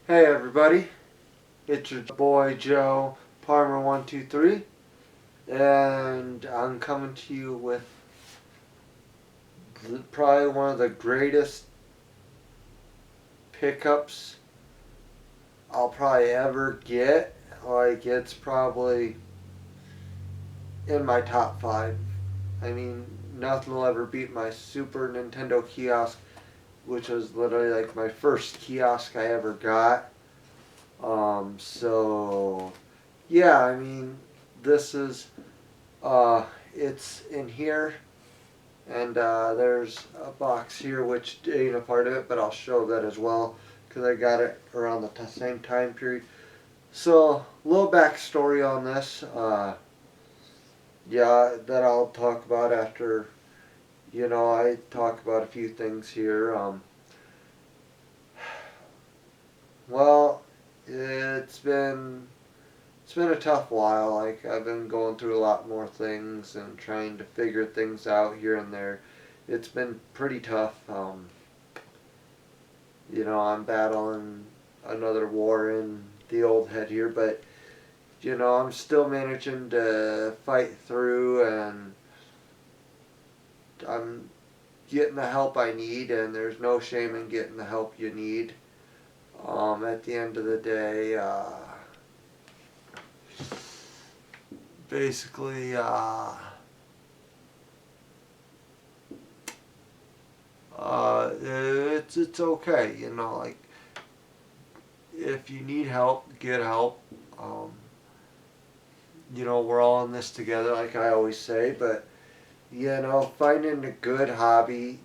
Hey everybody, it's your boy Joe Parmer123, and I'm coming to you with probably one of the greatest pickups I'll probably ever get. Like, it's probably in my top 5. I mean, nothing will ever beat my Super Nintendo kiosk, which was literally like my first kiosk I ever got. So yeah, I mean, this is it's in here, and there's a box here which ain't a part of it, but I'll show that as well because I got it around the same time period. So, little backstory on this. Yeah, that I'll talk about after. I talk about a few things here. Well, it's been a tough while. Like, I've been going through a lot more things and trying to figure things out here and there. It's been pretty tough. I'm battling another war in the old head here, but I'm still managing to fight through, and I'm getting the help I need, and there's no shame in getting the help you need. At the end of the day, basically, it's okay. Like, if you need help, get help. Um, we're all in this together, like I always say. But finding a good hobby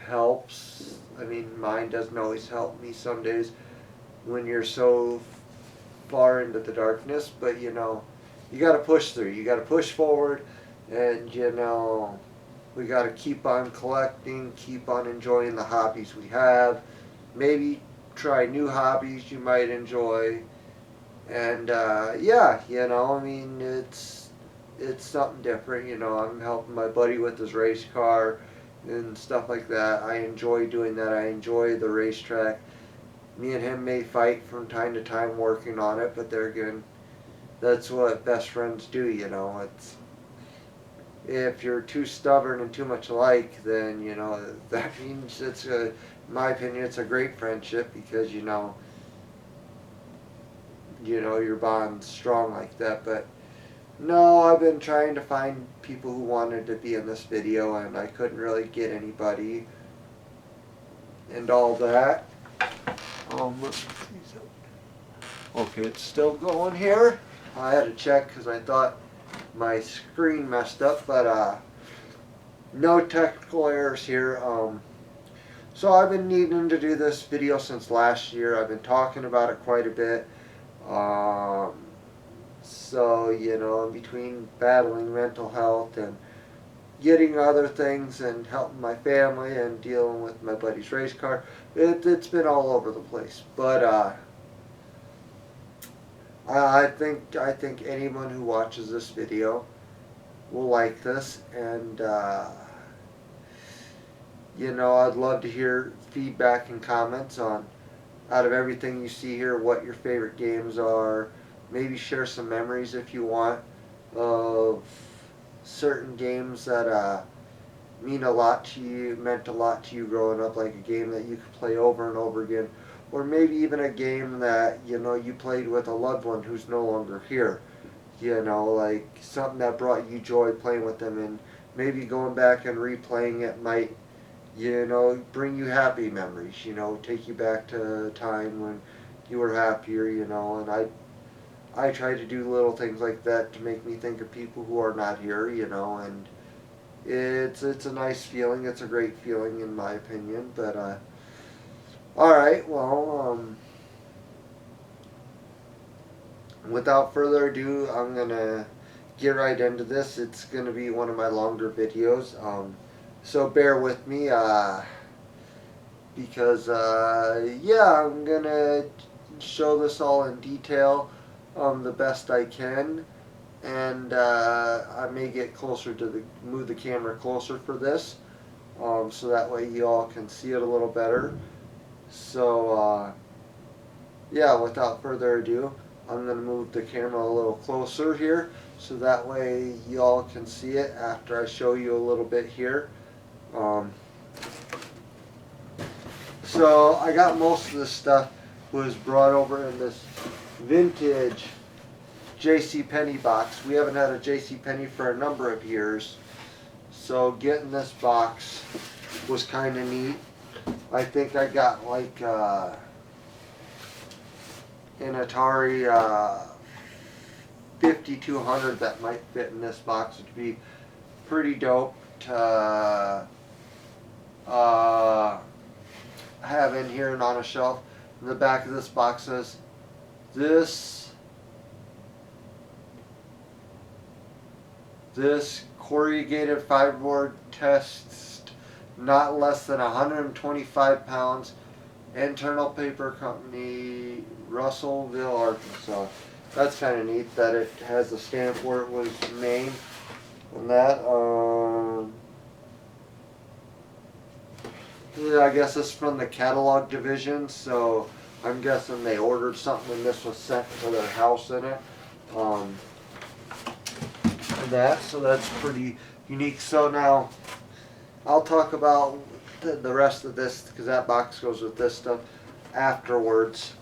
helps. I mean, mine doesn't always help me some days when you're so far into the darkness. But you got to push through. You got to push forward, and we got to keep on collecting, keep on enjoying the hobbies we have. Maybe try new hobbies you might enjoy, and yeah, I mean, it's something different. I'm helping my buddy with his race car and stuff like that. I enjoy doing that. I enjoy the racetrack. Me and him may fight from time to time working on it, but they're good. That's what best friends do. It's if you're too stubborn and too much alike, then that means in my opinion, it's a great friendship because your bond's strong like that. But no, I've been trying to find people who wanted to be in this video, and I couldn't really get anybody, and all that. Okay, it's still going here. I had to check because I thought my screen messed up, but no technical errors here. So I've been needing to do this video since last year. I've been talking about it quite a bit. So, in between battling mental health and getting other things and helping my family and dealing with my buddy's race car, it's been all over the place. But I think anyone who watches this video will like this, and I'd love to hear feedback and comments on, out of everything you see here, what your favorite games are. Maybe share some memories if you want of certain games that meant a lot to you growing up, like a game that you could play over and over again, or maybe even a game that you played with a loved one who's no longer here. Like something that brought you joy playing with them, and maybe going back and replaying it might bring you happy memories, take you back to a time when you were happier, and I try to do little things like that to make me think of people who are not here, and it's a nice feeling. It's a great feeling in my opinion. But all right, well, without further ado, I'm gonna get right into this. It's gonna be one of my longer videos, so bear with me, because yeah, I'm gonna show this all in detail, the best I can, and I may get closer to move the camera closer for this, so that way you all can see it a little better. So yeah, without further ado, I'm going to move the camera a little closer here so that way y'all can see it after I show you a little bit here. So I got most of this stuff was brought over in this vintage JCPenney box. We haven't had a JCPenney for a number of years. So getting this box was kind of neat. I think I got like an Atari 5200 that might fit in this box, which would be pretty dope to have in here and on a shelf. In the back of this box says, this corrugated fiberboard tests not less than 125 pounds. Internal Paper Company, Russellville, Arkansas. That's kind of neat that it has a stamp where it was made. And that, yeah, I guess it's from the catalog division, so I'm guessing they ordered something and this was sent to their house in it. So that's pretty unique. So now I'll talk about the rest of this because that box goes with this stuff afterwards.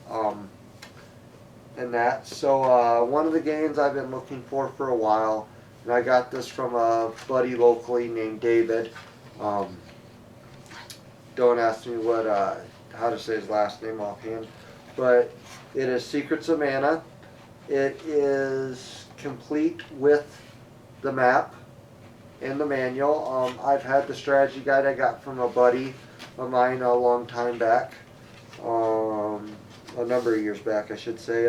And that. So one of the games I've been looking for a while, and I got this from a buddy locally named David. Don't ask me what how to say his last name offhand, but it is Secrets of Mana. It is complete with the map and the manual. I've had the strategy guide I got from a buddy of mine a long time back, a number of years back I should say,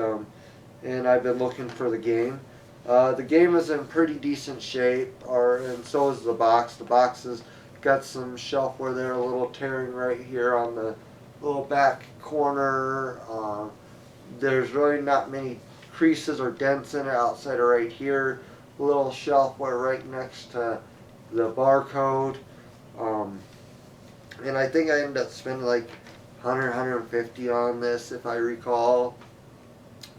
and I've been looking for the game. The game is in pretty decent shape, and so is the box. The box has got some shelfware there, a little tearing right here on the little back corner. There's really not many creases or dents in it outside of right here. A little shelfware right next to the barcode. And I think I ended up spending like 100, 150 on this if I recall.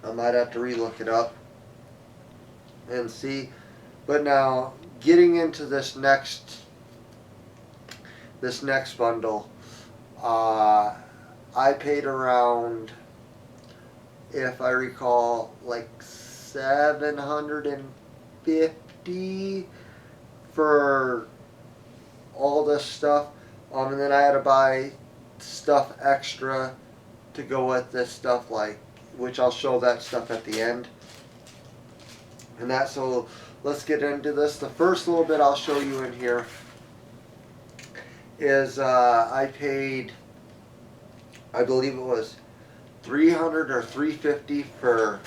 I might have to relook it up and see. But now getting into this next bundle, I paid around, if I recall, like $750 for all this stuff, and then I had to buy stuff extra to go with this stuff, like, which I'll show that stuff at the end. And that, so let's get into this. The first little bit I'll show you in here is I paid, I believe it was $300 or $350 for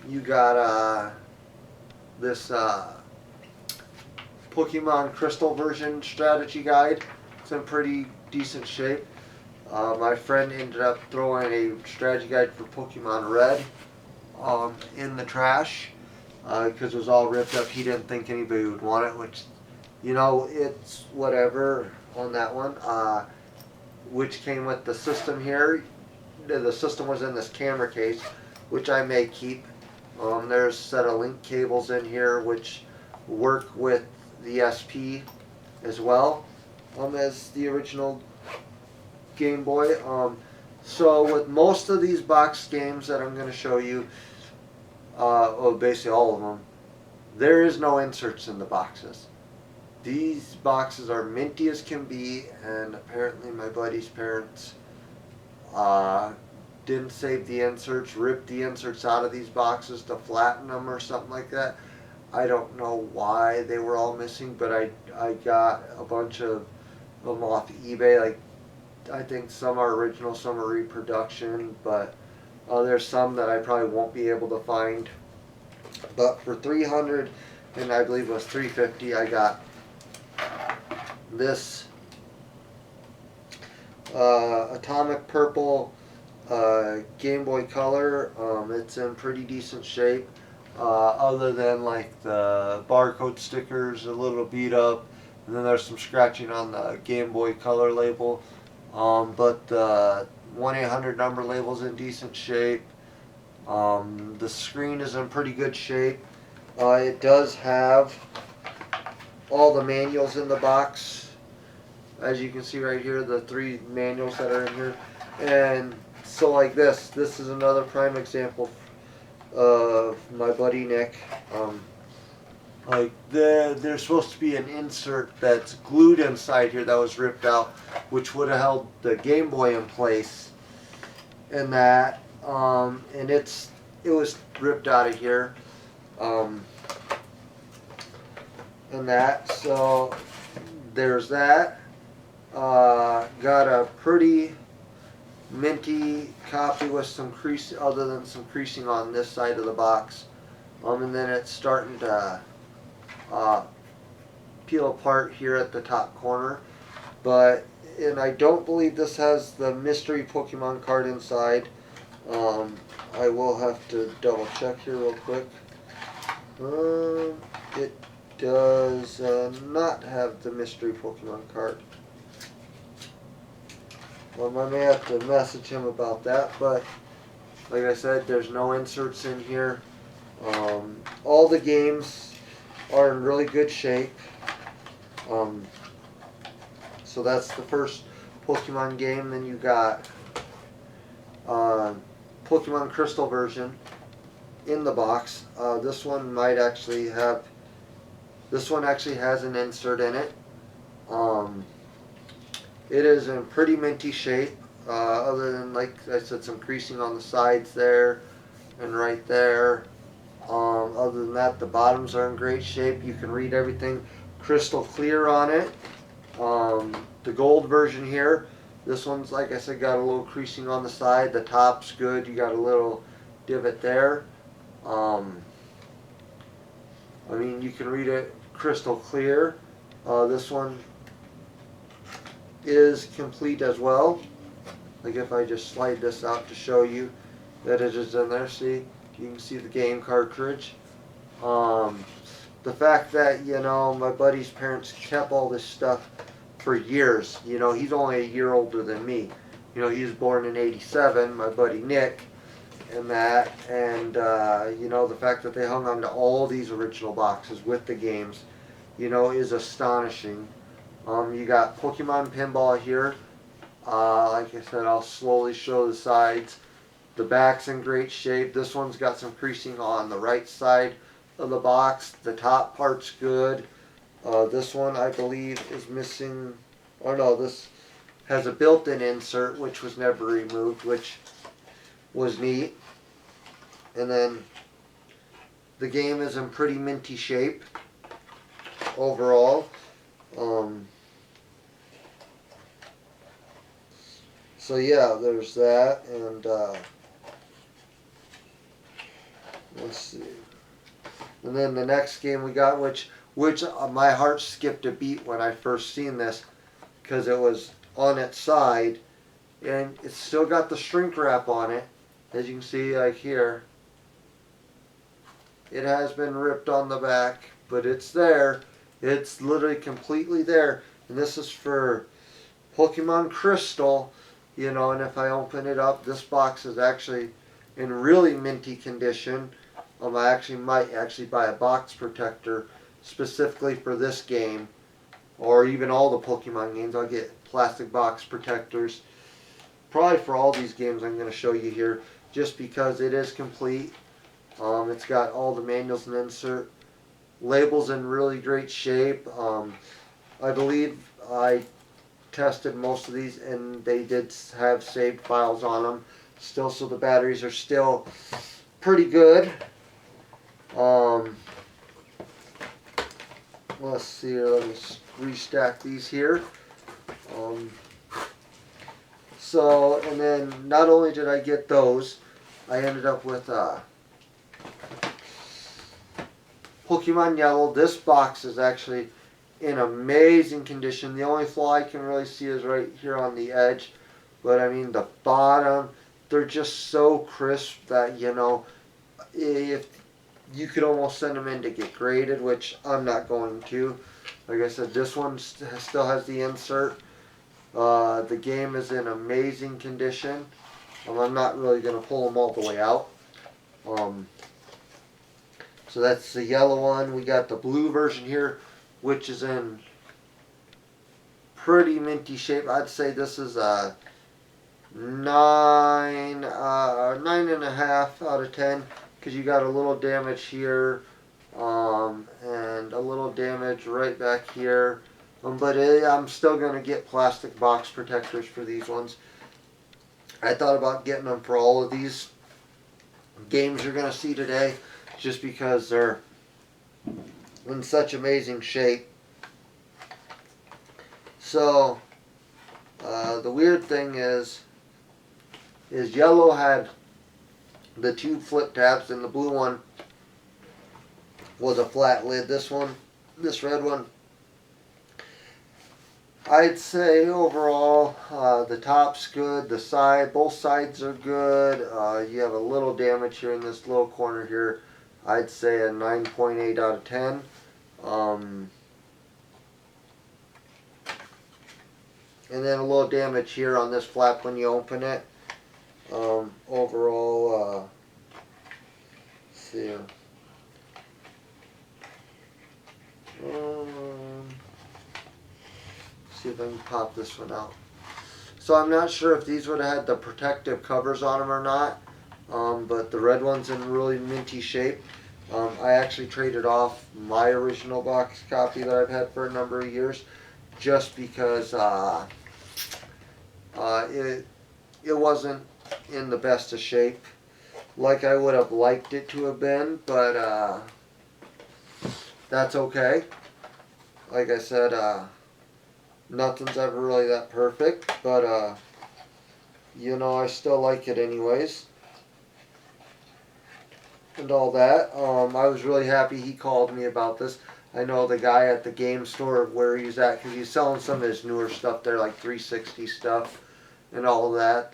you got this Pokemon Crystal version strategy guide. It's in pretty decent shape. My friend ended up throwing a strategy guide for Pokemon Red in the trash because it was all ripped up. He didn't think anybody would want it, which, you know, it's whatever on that one. Which came with the system here. The system was in this camera case, which I may keep. There's a set of link cables in here which work with the SP as well as the original Game Boy. So with most of these box games that I'm going to show you, well, basically all of them, there is no inserts in the boxes. These boxes are minty as can be, and apparently my buddy's parents didn't save the inserts, ripped the inserts out of these boxes to flatten them or something like that. I don't know why they were all missing, but I got a bunch of them off eBay. Like, I think some are original, some are reproduction, but there's some that I probably won't be able to find. But for $300, and I believe it was $350, I got this Atomic Purple Game Boy Color. It's in pretty decent shape, other than like the barcode stickers a little beat up, and then there's some scratching on the Game Boy Color label. But the 1-800 number label's in decent shape. The screen is in pretty good shape. It does have all the manuals in the box. As you can see right here, the 3 manuals that are in here. And so like this is another prime example of my buddy Nick. Like there's supposed to be an insert that's glued inside here that was ripped out, which would have held the Game Boy in place. And that, and it was ripped out of here. And that, so there's that. Got a pretty minty copy with some crease, other than some creasing on this side of the box. And then it's starting to peel apart here at the top corner. And I don't believe this has the mystery Pokemon card inside. I will have to double check here real quick. It does not have the mystery Pokemon card. I may have to message him about that, but like I said, there's no inserts in here. All the games are in really good shape. So that's the first Pokemon game. Then you got Pokemon Crystal version in the box. This one actually has an insert in it. It is in pretty minty shape, other than, like I said, some creasing on the sides there and right there. Other than that, the bottoms are in great shape. You can read everything crystal clear on it. The gold version here, this one's, like I said, got a little creasing on the side. The top's good. You got a little divot there. I mean, you can read it crystal clear. This one is complete as well. Like if I just slide this out to show you that it is in there, see, you can see the game cartridge. The fact that, my buddy's parents kept all this stuff for years. He's only a year older than me. He was born in '87, my buddy Nick, and that, and the fact that they hung on to all these original boxes with the games, is astonishing. You got Pokemon Pinball here. Like I said, I'll slowly show the sides. The back's in great shape. This one's got some creasing on the right side of the box. The top part's good. This one, I believe, is missing. Oh no, this has a built-in insert, which was never removed, which was neat. And then the game is in pretty minty shape overall. So yeah, there's that, and let's see. And then the next game we got, which my heart skipped a beat when I first seen this, because it was on its side, and it's still got the shrink wrap on it, as you can see like here. It has been ripped on the back, but it's there. It's literally completely there, and this is for Pokemon Crystal. And if I open it up, this box is actually in really minty condition. I actually might buy a box protector specifically for this game, or even all the Pokemon games. I'll get plastic box protectors, probably for all these games I'm going to show you here, just because it is complete. It's got all the manuals and insert. Labels in really great shape. I believe I tested most of these, and they did have saved files on them still, so the batteries are still pretty good. Let's see here, let me restack these here. And then not only did I get those, I ended up with Pokemon Yellow. This box is actually in amazing condition. The only flaw I can really see is right here on the edge, but I mean the bottom, they're just so crisp that if you could almost send them in to get graded, which I'm not going to. Like I said, this one still has the insert, The game is in amazing condition. I'm not really going to pull them all the way out. So that's the yellow one. We got the blue version here, which is in pretty minty shape. I'd say this is a 9.5 out of 10, because you got a little damage here, and a little damage right back here. But I'm still gonna get plastic box protectors for these ones. I thought about getting them for all of these games you're gonna see today, just because they're in such amazing shape. So the weird thing is yellow had the two flip tabs, and the blue one was a flat lid. This red one, I'd say overall the top's good. Both sides are good. You have a little damage here in this little corner here. I'd say a 9.8 out of 10. And then a little damage here on this flap when you open it. Overall, let's see. See if I can pop this one out. So I'm not sure if these would have had the protective covers on them or not, but the red one's in really minty shape. I actually traded off my original box copy that I've had for a number of years, just because it wasn't in the best of shape like I would have liked it to have been, but that's okay. Like I said, nothing's ever really that perfect, but I still like it anyways and all that. I was really happy he called me about this. I know the guy at the game store where he's at, because he's selling some of his newer stuff there, like 360 stuff and all that,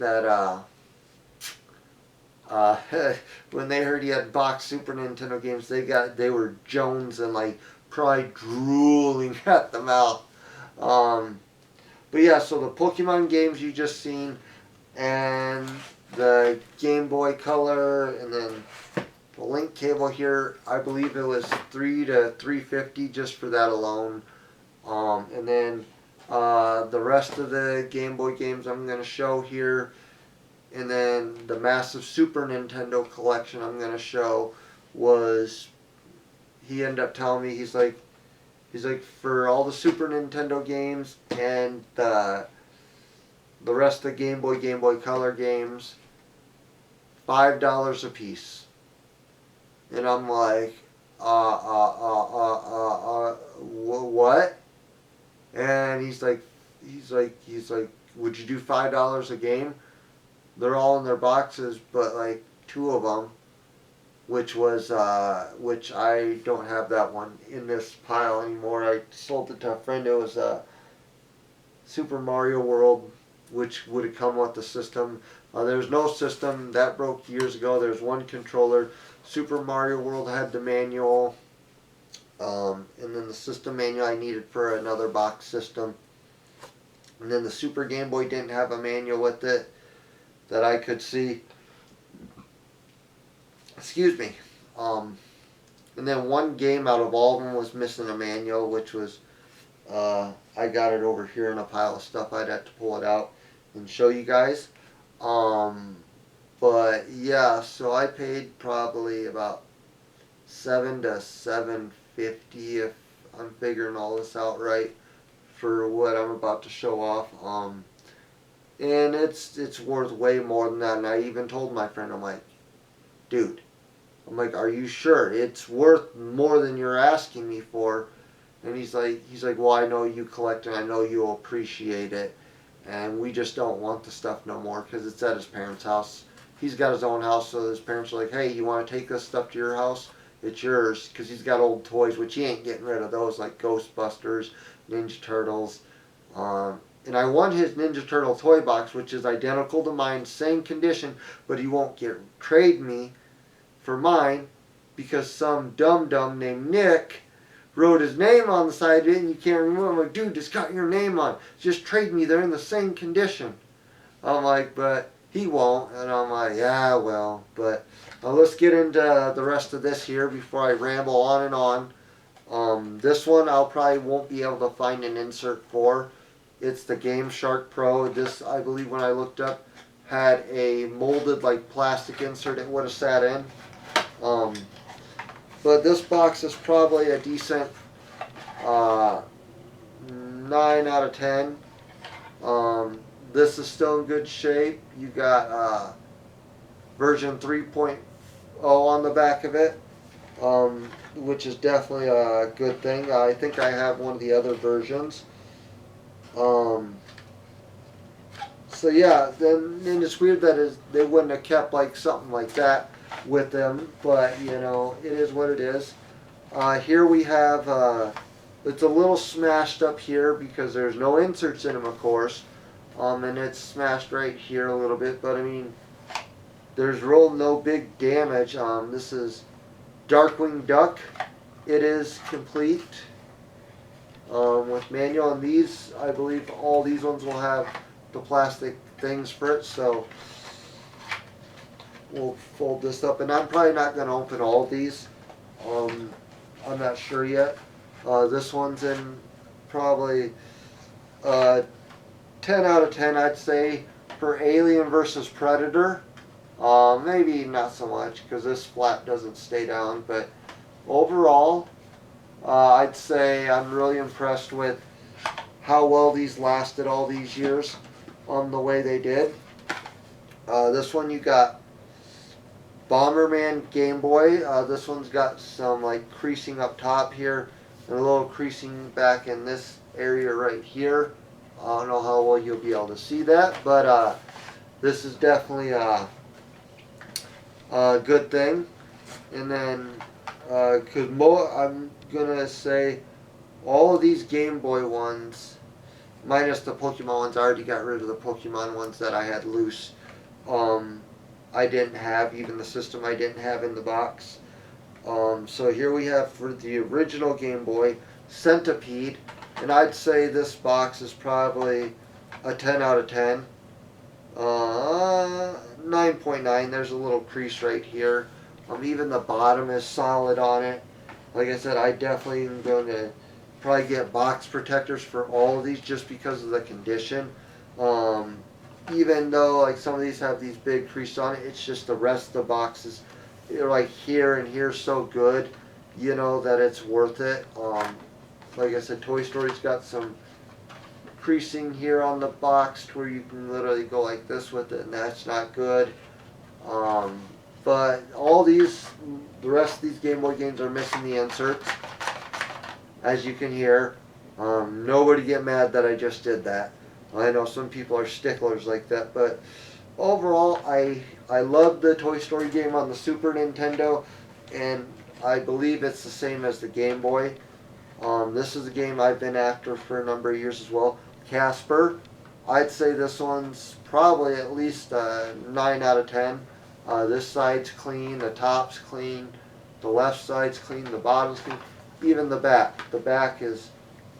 when they heard he had boxed Super Nintendo games, they were jonesing, like probably drooling at the mouth. But yeah, so the Pokemon games you just seen, and the Game Boy Color, and then the link cable here, I believe it was $3 to $3.50 just for that alone. And then the rest of the Game Boy games I'm going to show here, and then the massive Super Nintendo collection I'm going to show he ended up telling me, he's like, for all the Super Nintendo games and the rest of the Game Boy Color games, $5 a piece. And I'm like, what? And he's like, would you do $5 a game? They're all in their boxes, but like two of them, which I don't have that one in this pile anymore. I sold it to a friend. It was Super Mario World, which would have come with the system. There's no system. That broke years ago. There's one controller. Super Mario World had the manual, and then the system manual I needed for another box system. And then the Super Game Boy didn't have a manual with it that I could see. Excuse me. And then one game out of all of them was missing a manual, which was, I got it over here in a pile of stuff. I'd have to pull it out and show you guys. But yeah, so I paid probably about $7 to $7.50, if I'm figuring all this out right, for what I'm about to show off. And it's worth way more than that. And I even told my friend, I'm like, dude, are you sure it's worth more than you're asking me for? And he's like, well, I know you collect and I know you'll appreciate it, and we just don't want the stuff no more because it's at his parents' house. He's got his own house, so his parents are like, hey, you want to take this stuff to your house? It's yours, because he's got old toys, which he ain't getting rid of those, like Ghostbusters, Ninja Turtles. And I want his Ninja Turtle toy box, which is identical to mine, same condition, but he won't trade me for mine because some dum-dum named Nick wrote his name on the side of it and you can't remove it. I'm like, dude, it's got your name on it. Just trade me. They're in the same condition. I'm like, but he won't. And I'm like, yeah, well. But let's get into the rest of this here before I ramble on and on. This one I'll probably won't be able to find an insert for. It's the Game Shark Pro. This, I believe, when I looked up, had a molded like plastic insert it would have sat in. But this box is probably a decent 9 out of 10. This is still in good shape. You got version 3.0 on the back of it, which is definitely a good thing. I think I have one of the other versions. So yeah, then it's weird that they wouldn't have kept like something like that with them, but you know, it is what it is. Here we have, it's a little smashed up here because there's no inserts in them, of course, and it's smashed right here a little bit, but I mean, there's real no big damage. This is Darkwing Duck. It is complete with manual, and these, I believe all these ones will have the plastic things for it, so we'll fold this up, and I'm probably not going to open all these. I'm not sure yet. This one's in probably 10 out of 10, I'd say, for Alien versus Predator. Maybe not so much because this flap doesn't stay down, but overall, I'd say I'm really impressed with how well these lasted all these years the way they did. This one you got Bomberman Game Boy. This one's got some like creasing up top here and a little creasing back in this area right here. I don't know how well you'll be able to see that, but this is definitely a good thing. And then, I'm gonna say all of these Game Boy ones, minus the Pokemon ones, I already got rid of the Pokemon ones that I had loose. I didn't have, even the system I didn't have in the box. So here we have for the original Game Boy, Centipede, and I'd say this box is probably a 10 out of 10. 9.9, there's a little crease right here. Even the bottom is solid on it. Like I said, I definitely am going to probably get box protectors for all of these just because of the condition. Even though like some of these have these big creases on it, it's just the rest of the boxes, like here and here, so good, you know, that it's worth it. Like I said, Toy Story's got some creasing here on the box to where you can literally go like this with it, and that's not good. But all these, the rest of these Game Boy games are missing the inserts, as you can hear. Nobody get mad that I just did that. I know some people are sticklers like that, but overall, I love the Toy Story game on the Super Nintendo, and I believe it's the same as the Game Boy. This is a game I've been after for a number of years as well. Casper, I'd say this one's probably at least a 9 out of 10. This side's clean, the top's clean, the left side's clean, the bottom's clean, even the back. The back is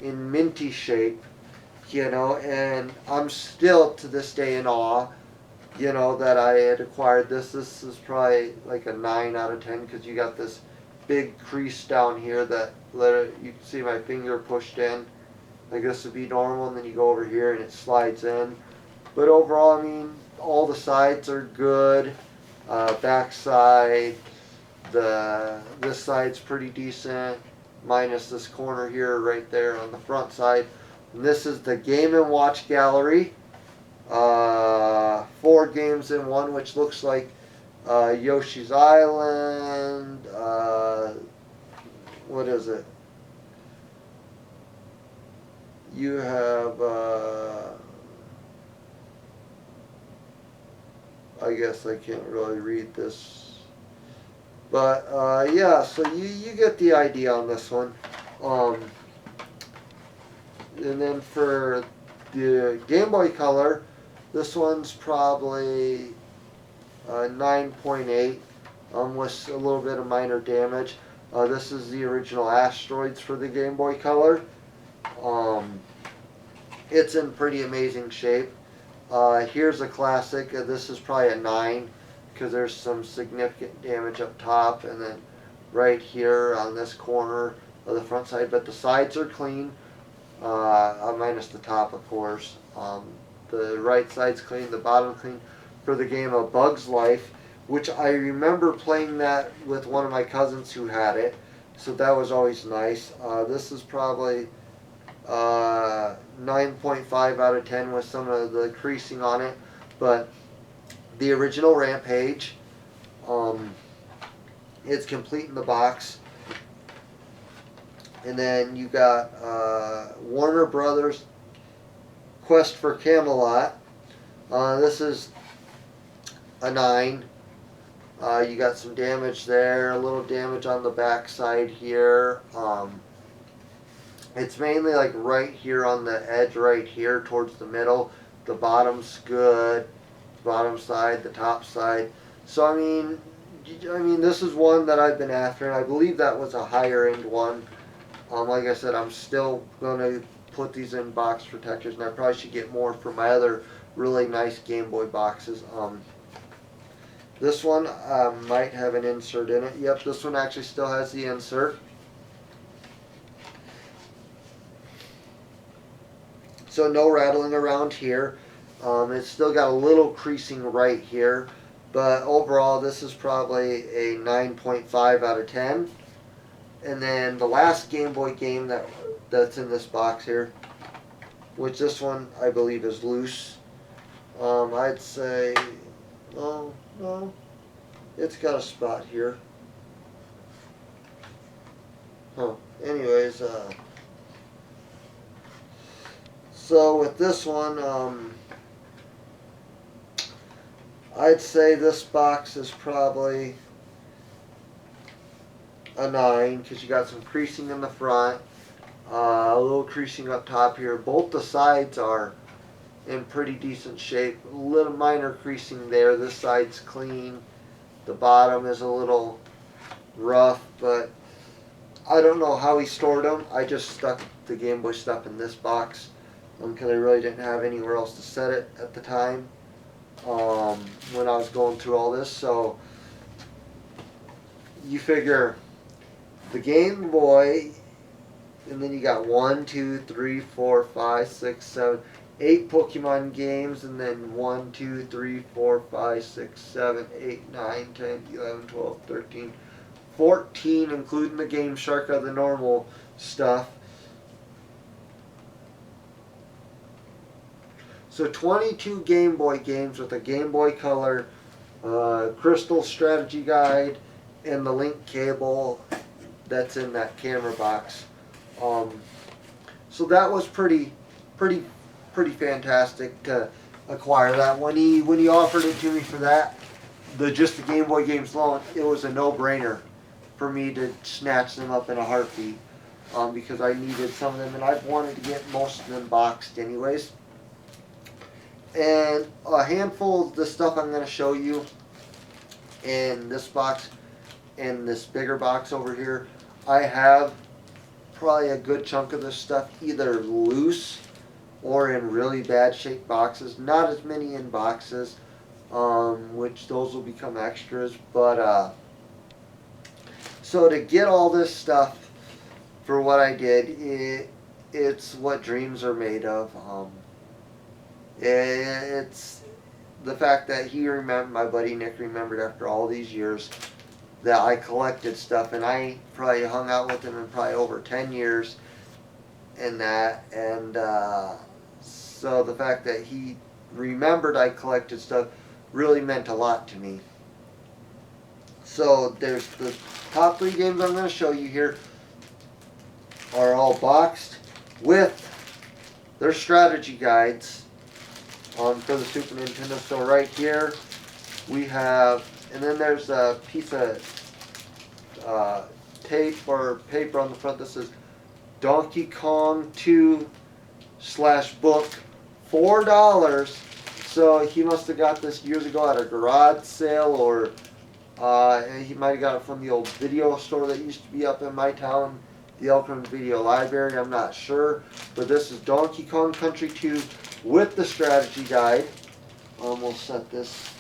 in minty shape, you know, and I'm still to this day in awe, you know, that I had acquired this. This is probably like a 9 out of 10 because you got this big crease down here that you can see my finger pushed in. Like this would be normal, and then you go over here and it slides in. But overall, I mean, all the sides are good. Back side, this side's pretty decent, minus this corner here right there on the front side. And this is the Game & Watch Gallery. 4 games in one, which looks like Yoshi's Island. What is it? You have, I guess I can't really read this. But, yeah, so you get the idea on this one. And then for the Game Boy Color, this one's probably 9.8 with a little bit of minor damage. This is the original Asteroids for the Game Boy Color. It's in pretty amazing shape. Here's a classic. This is probably a 9 because there's some significant damage up top and then right here on this corner of the front side. But the sides are clean, minus the top, of course. The right side's clean, the bottom clean for the game of Bugs Life, which I remember playing that with one of my cousins who had it. So that was always nice. This is probably 9.5 out of 10 with some of the creasing on it, but the original Rampage, it's complete in the box. And then you got Warner Brothers Quest for Camelot. This is a 9. You got some damage there, a little damage on the back side here. It's mainly like right here on the edge, right here towards the middle. The bottom's good, bottom side, the top side. So I mean, this is one that I've been after, and I believe that was a higher end one. Like I said, I'm still gonna put these in box protectors, and I probably should get more for my other really nice Game Boy boxes. This one might have an insert in it. Yep, this one actually still has the insert. So no rattling around here. It's still got a little creasing right here, but overall this is probably a 9.5 out of 10. And then the last Game Boy game that's in this box here, which this one I believe is loose. I'd say, no, it's got a spot here. Anyways, so with this one, I'd say this box is probably a 9 because you got some creasing in the front, a little creasing up top here. Both the sides are in pretty decent shape. A little minor creasing there. This side's clean. The bottom is a little rough, but I don't know how he stored them. I just stuck the Game Boy stuff in this box because I really didn't have anywhere else to set it at the time when I was going through all this. So you figure the Game Boy, and then you got 1, 2, 3, 4, 5, 6, 7, 8 Pokemon games, and then 1, 2, 3, 4, 5, 6, 7, 8, 9, 10, 11, 12, 13, 14, including the Game Shark of the normal stuff. So 22 Game Boy games with a Game Boy Color, Crystal Strategy Guide, and the link cable that's in that camera box. So that was pretty fantastic to acquire that. When he offered it to me for that, just the Game Boy games alone, it was a no-brainer for me to snatch them up in a heartbeat because I needed some of them, and I've wanted to get most of them boxed anyways. And a handful of the stuff I'm going to show you in this box and this bigger box over here, I have probably a good chunk of this stuff either loose or in really bad shape boxes. Not as many in boxes, which those will become extras. But so to get all this stuff for what I did, it's what dreams are made of. It's the fact that my buddy Nick remembered after all these years that I collected stuff, and I probably hung out with him in probably over 10 years in that, and so the fact that he remembered I collected stuff really meant a lot to me. So there's the top 3 games I'm going to show you here are all boxed with their strategy guides for the Super Nintendo. So right here we have, and then there's a piece of tape or paper on the front that says Donkey Kong 2/book, $4. So he must have got this years ago at a garage sale or He might have got it from the old video store that used to be up in my town, the Elkhorn Video Library. I'm not sure, but this is Donkey Kong Country 2 with the strategy guide. We'll set this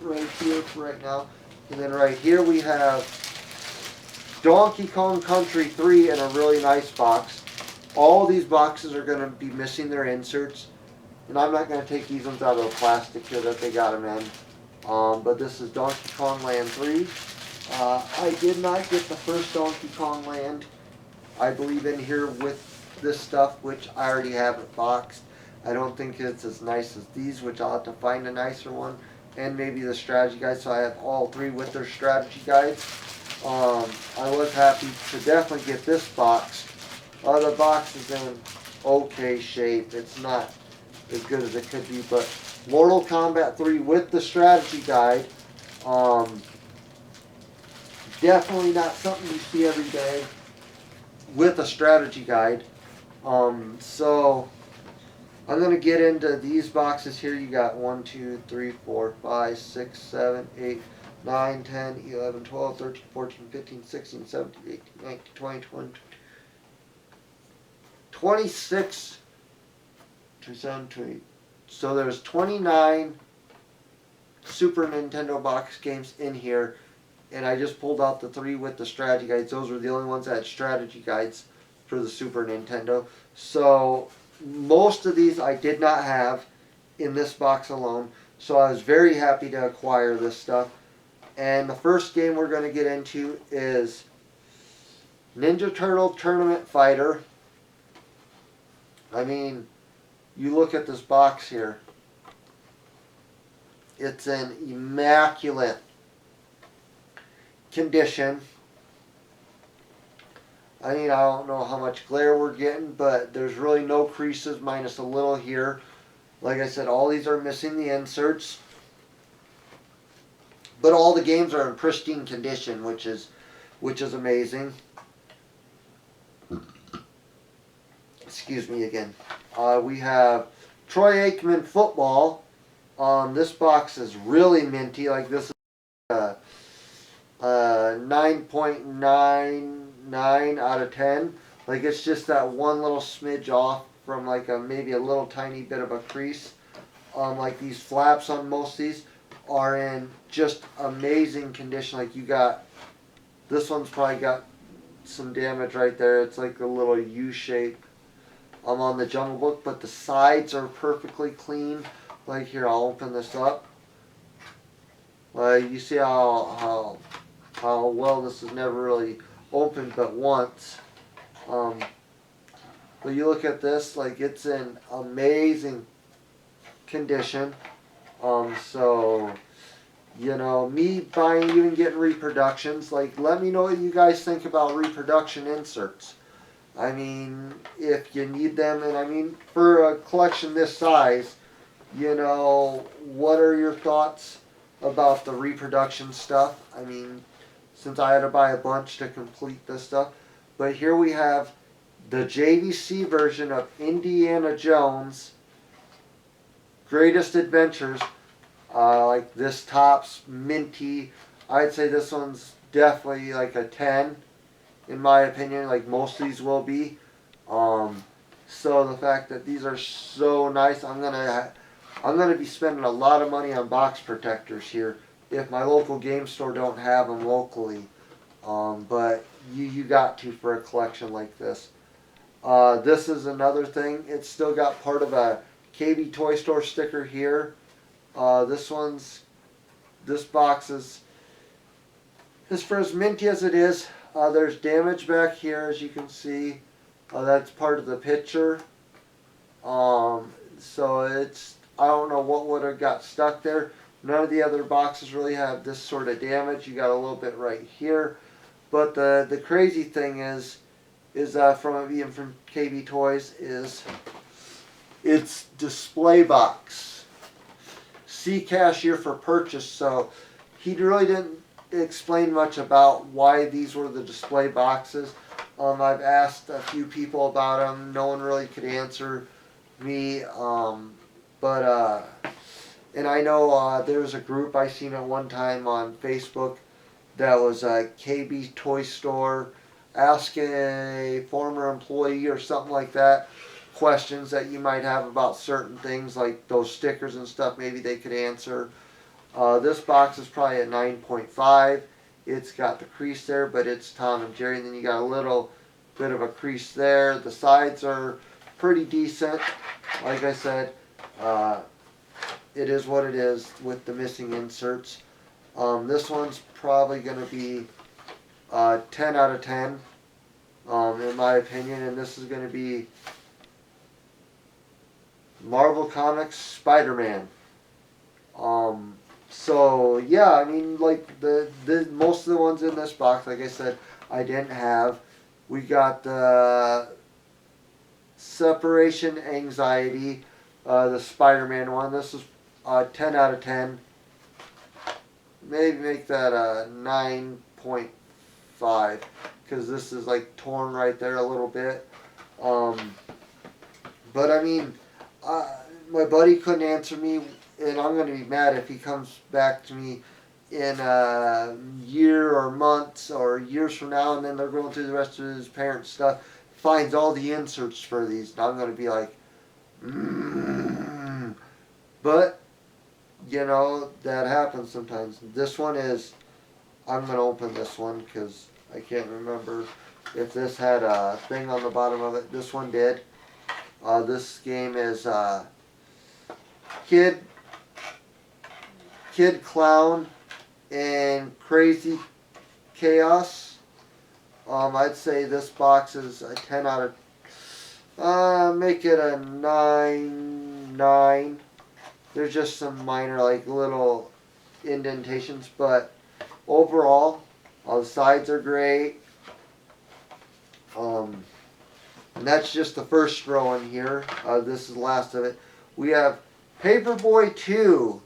right here for right now, and then right here we have Donkey Kong Country 3 in a really nice box. All these boxes are going to be missing their inserts, and I'm not going to take these ones out of the plastic here that they got them in. But this is Donkey Kong Land 3. I did not get the first Donkey Kong Land, I believe, in here with this stuff, which I already have it boxed. I don't think it's as nice as these, which I'll have to find a nicer one, and maybe the strategy guide, so I have all three with their strategy guides. I was happy to definitely get this box. The box is in okay shape. It's not as good as it could be, but Mortal Kombat 3 with the strategy guide. Definitely not something you see every day with a strategy guide. So I'm going to get into these boxes here. You got 1, 2, 3, 4, 5, 6, 7, 8, 9, 10, 11, 12, 13, 14, 15, 16, 17, 18, 19, 20, 21, 26, 27, 28. So there's 29 Super Nintendo box games in here, and I just pulled out the three with the strategy guides. Those were the only ones that had strategy guides for the Super Nintendo. So most of these I did not have in this box alone, so I was very happy to acquire this stuff. And the first game we're going to get into is Ninja Turtle Tournament Fighter. I mean, you look at this box here. It's in immaculate condition. I mean, I don't know how much glare we're getting, but there's really no creases minus a little here. Like I said, all these are missing the inserts. But all the games are in pristine condition, which is amazing. Excuse me again. We have Troy Aikman football. This box is really minty. Like this is a 9.99 out of 10. Like it's just that one little smidge off from like maybe a little tiny bit of a crease. Like these flaps on most of these are in just amazing condition. Like you got, this one's probably got some damage right there. It's like a little U shape on the Jungle Book, but the sides are perfectly clean. Like here, I'll open this up. You see how well this is never really opened but once. But you look at this, like it's in amazing condition. So, you know, me buying, even getting reproductions, like let me know what you guys think about reproduction inserts. I mean, if you need them, and I mean, for a collection this size, you know, what are your thoughts about the reproduction stuff? I mean, since I had to buy a bunch to complete this stuff. But here we have the JVC version of Indiana Jones Greatest Adventures. Like this top's minty. I'd say this one's definitely like a 10 in my opinion, like most of these will be. So the fact that these are so nice, I'm gonna be spending a lot of money on box protectors here if my local game store don't have them locally. But you got to for a collection like this. This is another thing. It's still got part of a KB Toy Store sticker here. This box is for as minty as it is. There's damage back here, as you can see. That's part of the picture. So it's, I don't know what would have got stuck there. None of the other boxes really have this sort of damage. You got a little bit right here. But the crazy thing is from it being from KB Toys is it's display box. See cashier for purchase. So he really didn't explain much about why these were the display boxes. I've asked a few people about them. No one really could answer me. And I know there was a group I seen at one time on Facebook that was a KB Toy Store. Ask a former employee or something like that questions that you might have about certain things like those stickers and stuff. Maybe they could answer. This box is probably a 9.5. It's got the crease there, but it's Tom and Jerry. And then you got a little bit of a crease there. The sides are pretty decent. Like I said, it is what it is with the missing inserts. This one's probably going to be 10 out of 10, in my opinion. And this is going to be Marvel Comics Spider-Man. So yeah, I mean, like the most of the ones in this box, like I said, I didn't have. We got the Separation Anxiety, the Spider-Man one. This is 10 out of 10. Maybe make that a 9.5 because this is like torn right there a little bit. But I mean, my buddy couldn't answer me, and I'm going to be mad if he comes back to me in a year or months or years from now, and then they're going through the rest of his parents' stuff, finds all the inserts for these, and I'm going to be like, But, you know, that happens sometimes. This one is, I'm going to open this one because I can't remember if this had a thing on the bottom of it. This one did. This game is Kid Clown and Crazy Chaos. I'd say this box is a 10 out of, make it a 9. There's just some minor, like, little indentations, but overall, all the sides are great. And that's just the first row in here. This is the last of it. We have Paperboy 2.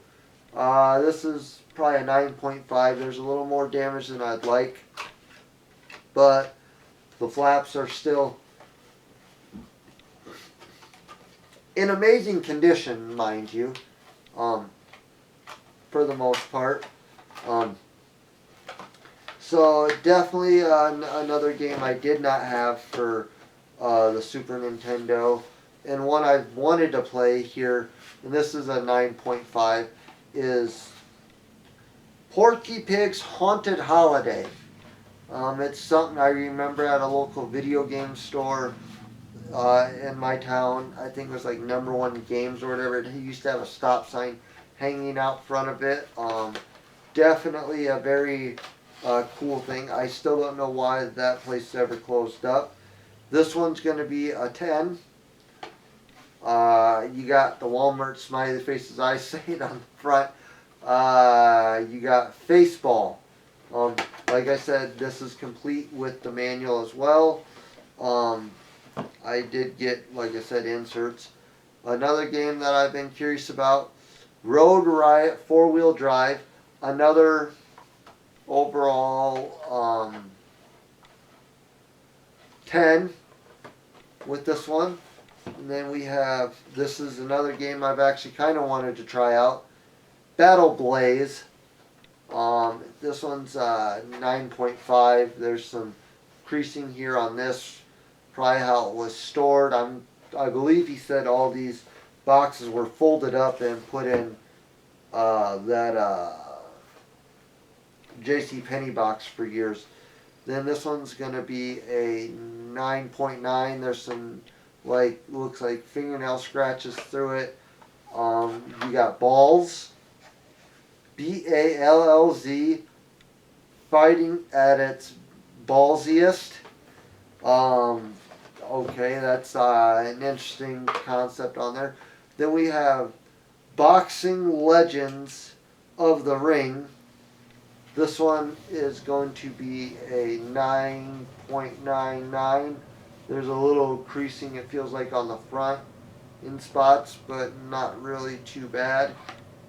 This is probably a 9.5. There's a little more damage than I'd like, but the flaps are still in amazing condition, mind you, for the most part. So definitely another game I did not have for the Super Nintendo, and one I've wanted to play here, and this is a 9.5, is Porky Pig's Haunted Holiday. It's something I remember at a local video game store in my town. I think it was like Number One Games or whatever. It used to have a stop sign hanging out front of it. Definitely a very cool thing. I still don't know why that place ever closed up. This one's going to be a 10. You got the Walmart smiley faces I say on the front. You got Faceball. Like I said, this is complete with the manual as well. I did get, like I said, inserts. Another game that I've been curious about, Road Riot 4-wheel drive. Another overall 10 with this one. And then we have, this is another game I've actually kind of wanted to try out, Battle Blaze. This one's 9.5. There's some creasing here on this, probably how it was stored. I believe he said all these boxes were folded up and put in that JCPenney box for years. Then this one's going to be a 9.9. There's some, like, looks like fingernail scratches through it. You got Balls, BALLZ, fighting at its ballsiest. Okay, that's an interesting concept on there. Then we have Boxing Legends of the Ring. This one is going to be a 9.99. There's a little creasing, it feels like, on the front in spots, but not really too bad.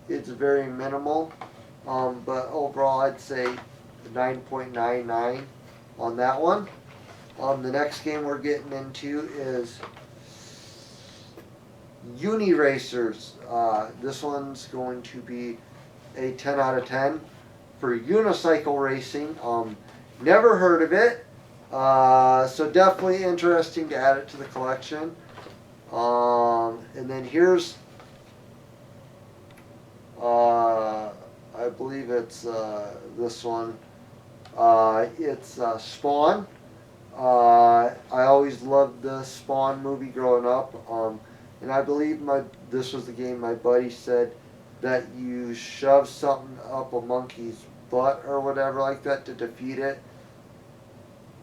It's very minimal, but overall I'd say 9.99 on that one. The next game we're getting into is Uni Racers. This one's going to be a 10 out of 10 for unicycle racing. Never heard of it. So definitely interesting to add it to the collection. And then here's, I believe it's this one. It's Spawn. I always loved the Spawn movie growing up. And I believe this was the game my buddy said that you shove something up a monkey's butt or whatever like that to defeat it.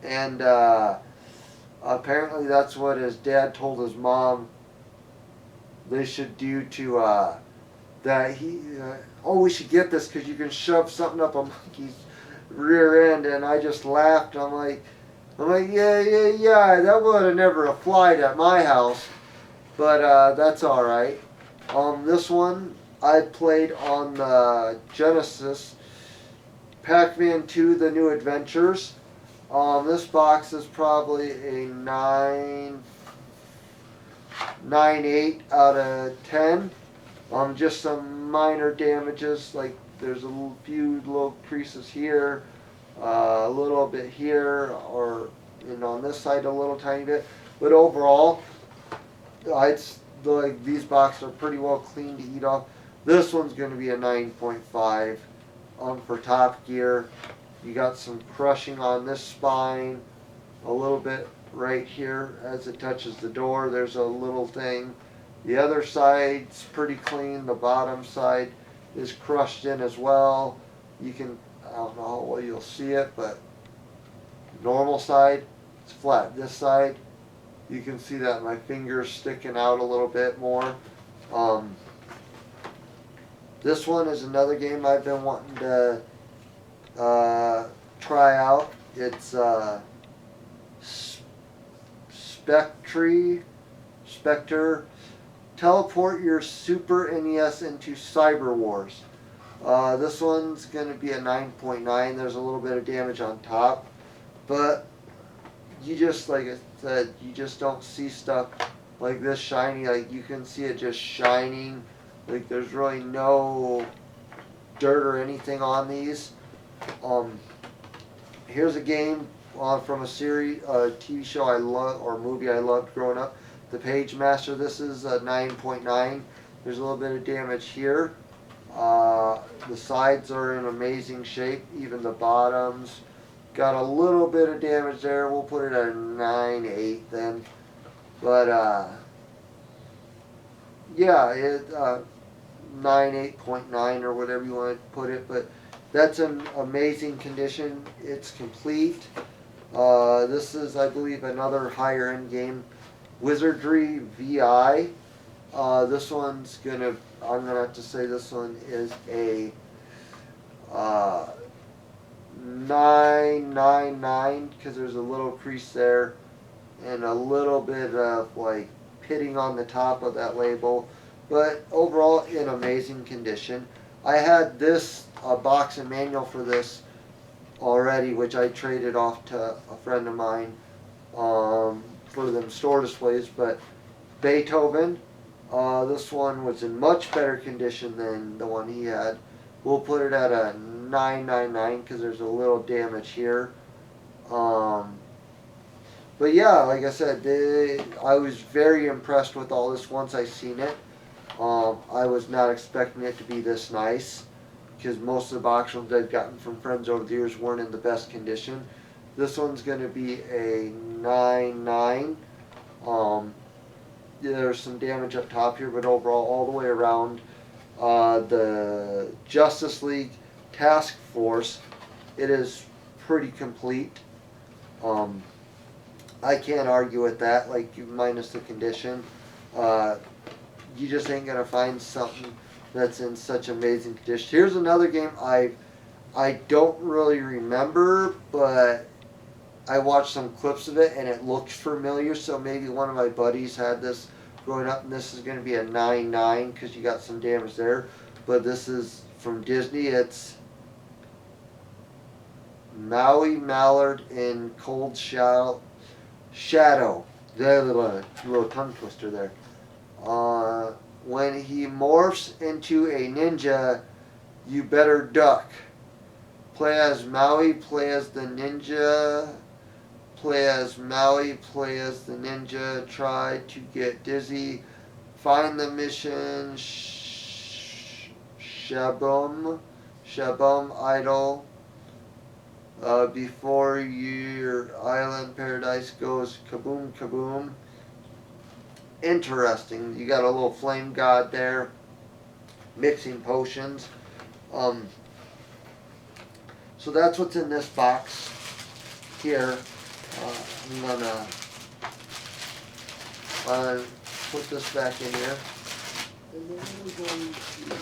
And apparently that's what his dad told his mom they should do to that he we should get this because you can shove something up a monkey's rear end. And I just laughed. I'm like yeah, that would have never applied at my house, but that's all right. This one I played on the Genesis, Pac-Man 2: The New Adventures. This box is probably a 9.8 out of 10. Just some minor damages, like there's a few little creases here, a little bit here, or on this side a little tiny bit. But overall, these boxes are pretty well clean to eat off. This one's going to be a 9.5. For Top Gear, you got some crushing on this spine, a little bit right here as it touches the door. There's a little thing. The other side's pretty clean. The bottom side is crushed in as well. You can, I don't know how well you'll see it, but normal side, it's flat. This side, you can see that my finger's sticking out a little bit more. This one is another game I've been wanting to try out. It's Spectre. Teleport your Super NES into Cyber Wars. This one's going to be a 9.9. There's a little bit of damage on top, but you just, like I said, you just don't see stuff like this shiny. Like you can see it just shining. Like there's really no dirt or anything on these. Here's a game from a series, TV show I love, or movie I loved growing up, The Page Master. This is a 9.9. There's a little bit of damage here. The sides are in amazing shape, even the bottoms. Got a little bit of damage there. We'll put it at a 9.8 then. But yeah, 9.8.9 or whatever you want to put it. But that's an amazing condition. It's complete. This is, I believe, another higher end game, Wizardry VI. This one's I'm gonna have to say this one is a 9.99 because there's a little crease there and a little bit of like pitting on the top of that label, but overall in amazing condition. I had this box and manual for this already, which I traded off to a friend of mine for them store displays. But Beethoven, this one was in much better condition than the one he had. We'll put it at a 9.99 because there's a little damage here. But yeah, like I said, I was very impressed with all this once I seen it. I was not expecting it to be this nice because most of the box ones I've gotten from friends over the years weren't in the best condition. This one's going to be a 9.9. There's some damage up top here, but overall, all the way around, the Justice League Task Force, it is pretty complete. I can't argue with that, like minus the condition. You just ain't gonna find something that's in such amazing condition. Here's another game I don't really remember, but I watched some clips of it and it looked familiar, so maybe one of my buddies had this growing up, and this is going to be a 9.9 because you got some damage there. But this is from Disney. It's Maui Mallard in Cold Shadow. There, little tongue twister there. When he morphs into a ninja, you better duck. Play as Maui, play as the ninja. Play as Maui, play as the ninja. Try to get dizzy. Find the mission. Shabum. Shabum idol. Before your island paradise goes kaboom kaboom. Interesting. You got a little flame god there. Mixing potions. So that's what's in this box here. I'm gonna put this back in here, and then we're going to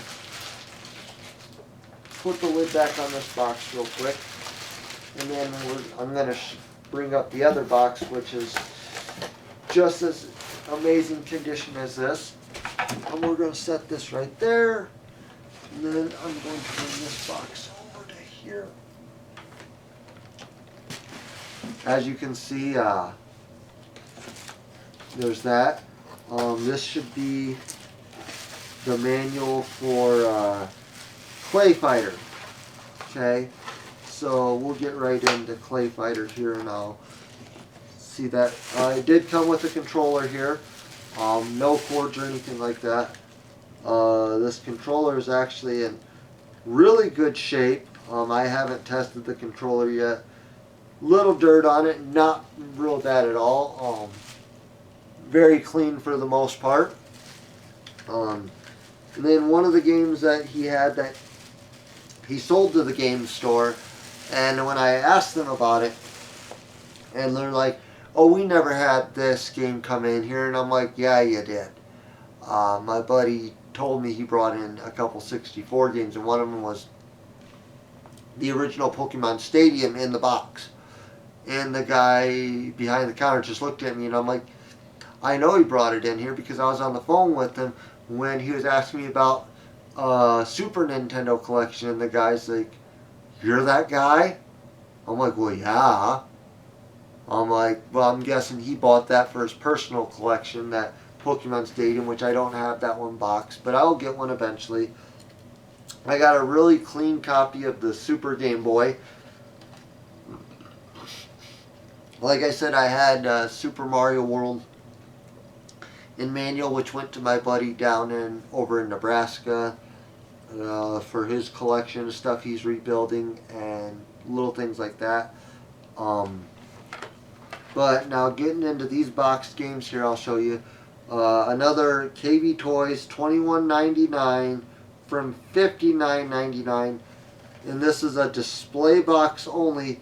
put the lid back on this box real quick, and then I'm gonna bring up the other box, which is just as amazing condition as this, and we're gonna set this right there, and then I'm going to bring this box over to here. As you can see, there's that. This should be the manual for Clay Fighter. Okay, so we'll get right into Clay Fighter here now. See that it did come with a controller here. No cords or anything like that. This controller is actually in really good shape. I haven't tested the controller yet. Little dirt on it, not real bad at all. Very clean for the most part. And then one of the games that he had that he sold to the game store, and when I asked them about it, and they're like, "Oh, we never had this game come in here," and I'm like, "Yeah, you did." My buddy told me he brought in a couple 64 games, and one of them was the original Pokemon Stadium in the box. And the guy behind the counter just looked at me, and I'm like, I know he brought it in here because I was on the phone with him when he was asking me about Super Nintendo collection, and the guy's like, "You're that guy?" I'm like, "Well, yeah." I'm like, "Well, I'm guessing he bought that for his personal collection, that Pokemon Stadium," which I don't have that one box, but I'll get one eventually. I got a really clean copy of the Super Game Boy. Like I said, I had Super Mario World in manual, which went to my buddy down over in Nebraska for his collection of stuff he's rebuilding and little things like that. But now getting into these boxed games here, I'll show you another KV Toys $21.99 from $59.99, and this is a display box only.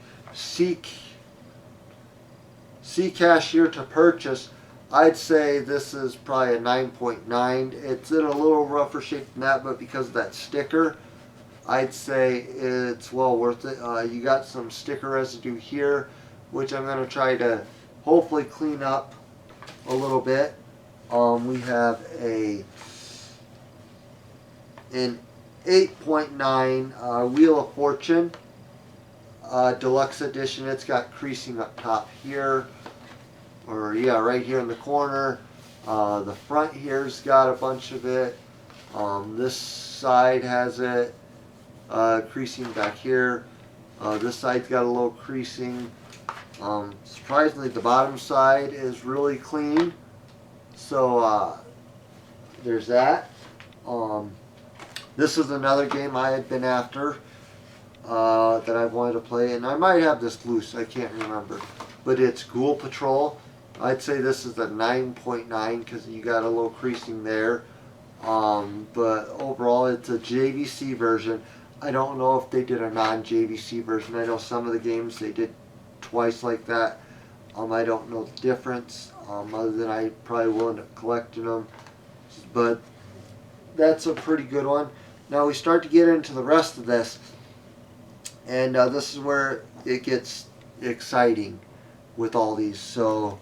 See cashier to purchase. I'd say this is probably a 9.9. It's in a little rougher shape than that, but because of that sticker, I'd say it's well worth it. You got some sticker residue here, which I'm going to try to hopefully clean up a little bit. We have an 8.9 Wheel of Fortune deluxe edition. It's got creasing up top here, or yeah, right here in the corner. The front here's got a bunch of it. This side has it creasing back here. This side's got a little creasing. Surprisingly, the bottom side is really clean. So there's that. This is another game I had been after that I wanted to play, and I might have this loose, I can't remember, but it's Ghoul Patrol. I'd say this is a 9.9 because you got a little creasing there, but overall it's a JVC version. I don't know if they did a non-JVC version. I know some of the games they did twice like that. I don't know the difference, other than I probably will end up collecting them, but that's a pretty good one. Now we start to get into the rest of this, and this is where it gets exciting with all these. So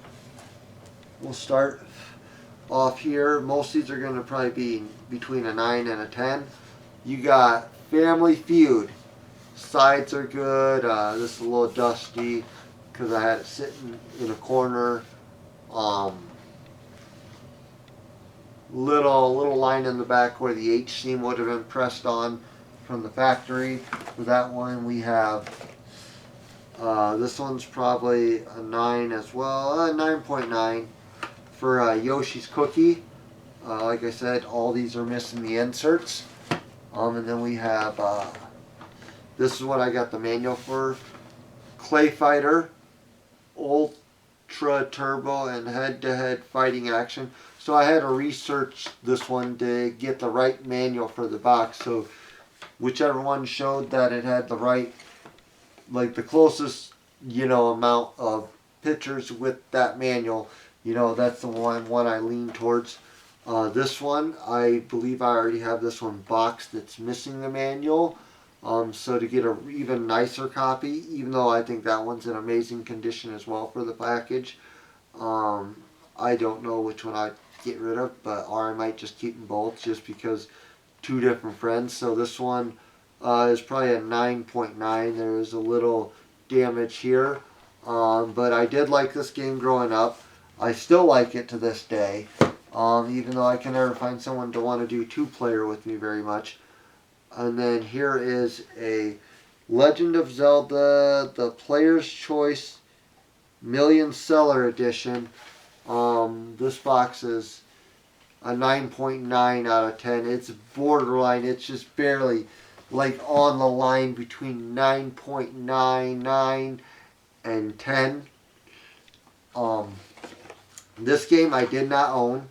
we'll start off here. Most of these are going to probably be between a 9 and a 10. You got Family Feud. Sides are good. This is a little dusty because I had it sitting in a corner. Little line in the back where the H seam would have been pressed on. from the factory. For that one, we have this one's probably a 9 as well, 9.9 for Yoshi's Cookie. Like I said, all these are missing the inserts. And then we have this is what I got the manual for: Clay Fighter, Ultra Turbo, and head-to-head fighting action. So I had to research this one to get the right manual for the box. So whichever one showed that it had the right, like the closest, amount of pictures with that manual, that's the one I lean towards. This one, I believe I already have this one boxed that's missing the manual. So to get an even nicer copy, even though I think that one's in amazing condition as well for the package, I don't know which one I'd get rid of, or I might just keep them both just because two different friends. So this one is probably a 9.9. There is a little damage here, but I did like this game growing up. I still like it to this day, even though I can never find someone to want to do two-player with me very much. And then here is a Legend of Zelda, the Player's Choice Million Seller Edition. This box is a 9.9 out of 10. It's borderline. It's just barely like on the line between 9.99 and 10. This game I did not own,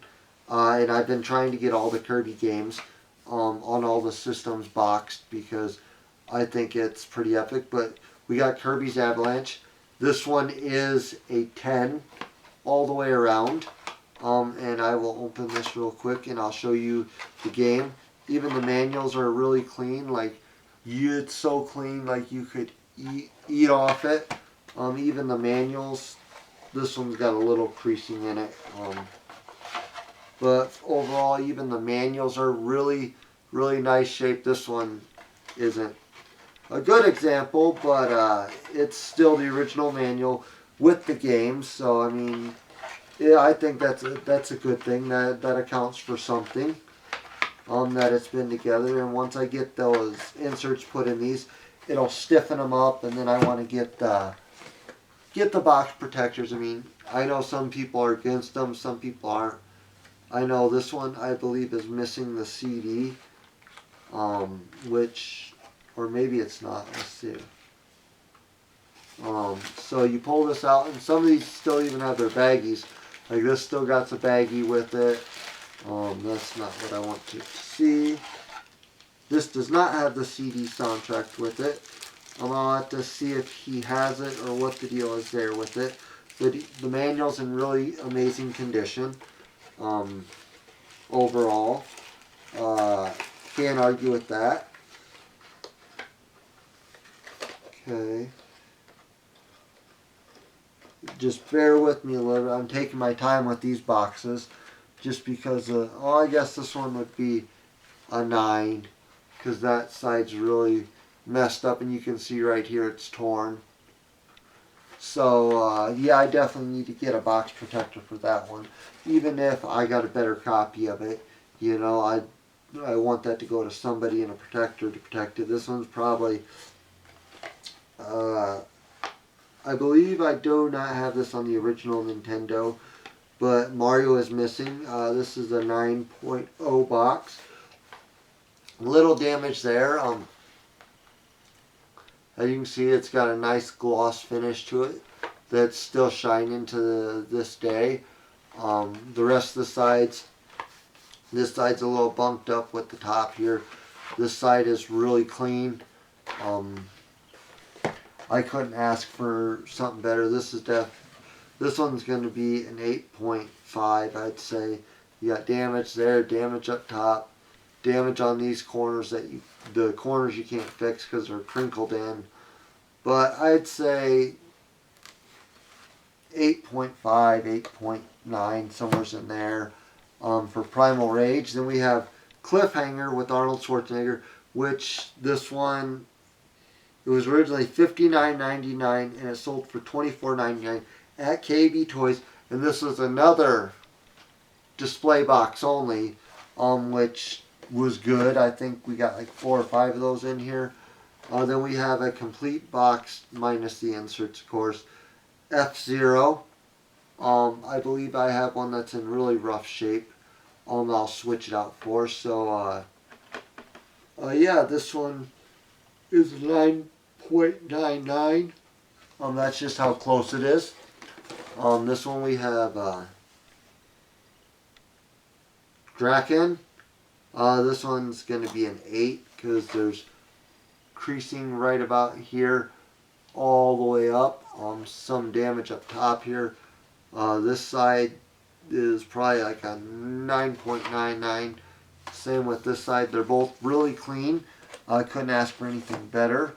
and I've been trying to get all the Kirby games on all the systems boxed because I think it's pretty epic. But we got Kirby's Avalanche. This one is a 10 all the way around. And I will open this real quick and I'll show you the game. Even the manuals are really clean. Like, it's so clean, like you could eat off it. Even the manuals, this one's got a little creasing in it. But overall, even the manuals are really, really nice shape. This one isn't a good example, but it's still the original manual with the games. So, I mean, yeah, I think that's a good thing. That accounts for something. That it's been together, and once I get those inserts put in these, it'll stiffen them up, and then I want to get the box protectors. I mean, I know some people are against them, some people aren't. I know this one, I believe, is missing the CD, which, or maybe it's not. Let's see. So you pull this out, and some of these still even have their baggies. Like this still got the baggie with it. That's not what I want to see. This does not have the CD soundtrack with it. I'm going to have to see if he has it or what the deal is there with it. The manual's in really amazing condition. Overall. Can't argue with that. Okay. Just bear with me a little bit. I'm taking my time with these boxes. Just because, I guess this one would be a 9. Because that side's really messed up. And you can see right here it's torn. So, yeah, I definitely need to get a box protector for that one. Even if I got a better copy of it. I want that to go to somebody in a protector to protect it. This one's probably... I believe I do not have this on the original Nintendo, but Mario is missing. This is a 9.0 box. Little damage there. As you can see, it's got a nice gloss finish to it that's still shining to this day. The rest of the sides, this side's a little bumped up with the top here. This side is really clean. I couldn't ask for something better. This one's going to be an 8.5, I'd say. You got damage there, damage up top, damage on these corners the corners you can't fix because they're crinkled in. But I'd say 8.5, 8.9, somewhere's in there for Primal Rage. Then we have Cliffhanger with Arnold Schwarzenegger, which this one... It was originally $59.99 and it sold for $24.99 at KB Toys. And this was another display box only, which was good. I think we got like 4 or 5 of those in here. Then we have a complete box minus the inserts, of course. F-Zero. I believe I have one that's in really rough shape. I'll switch it out for. So, yeah, this one is 9.99. That's just how close it is. This one we have Draken. This one's going to be an 8 because there's creasing right about here all the way up. Some damage up top here. This side is probably like a 9.99. Same with this side. They're both really clean. I couldn't ask for anything better.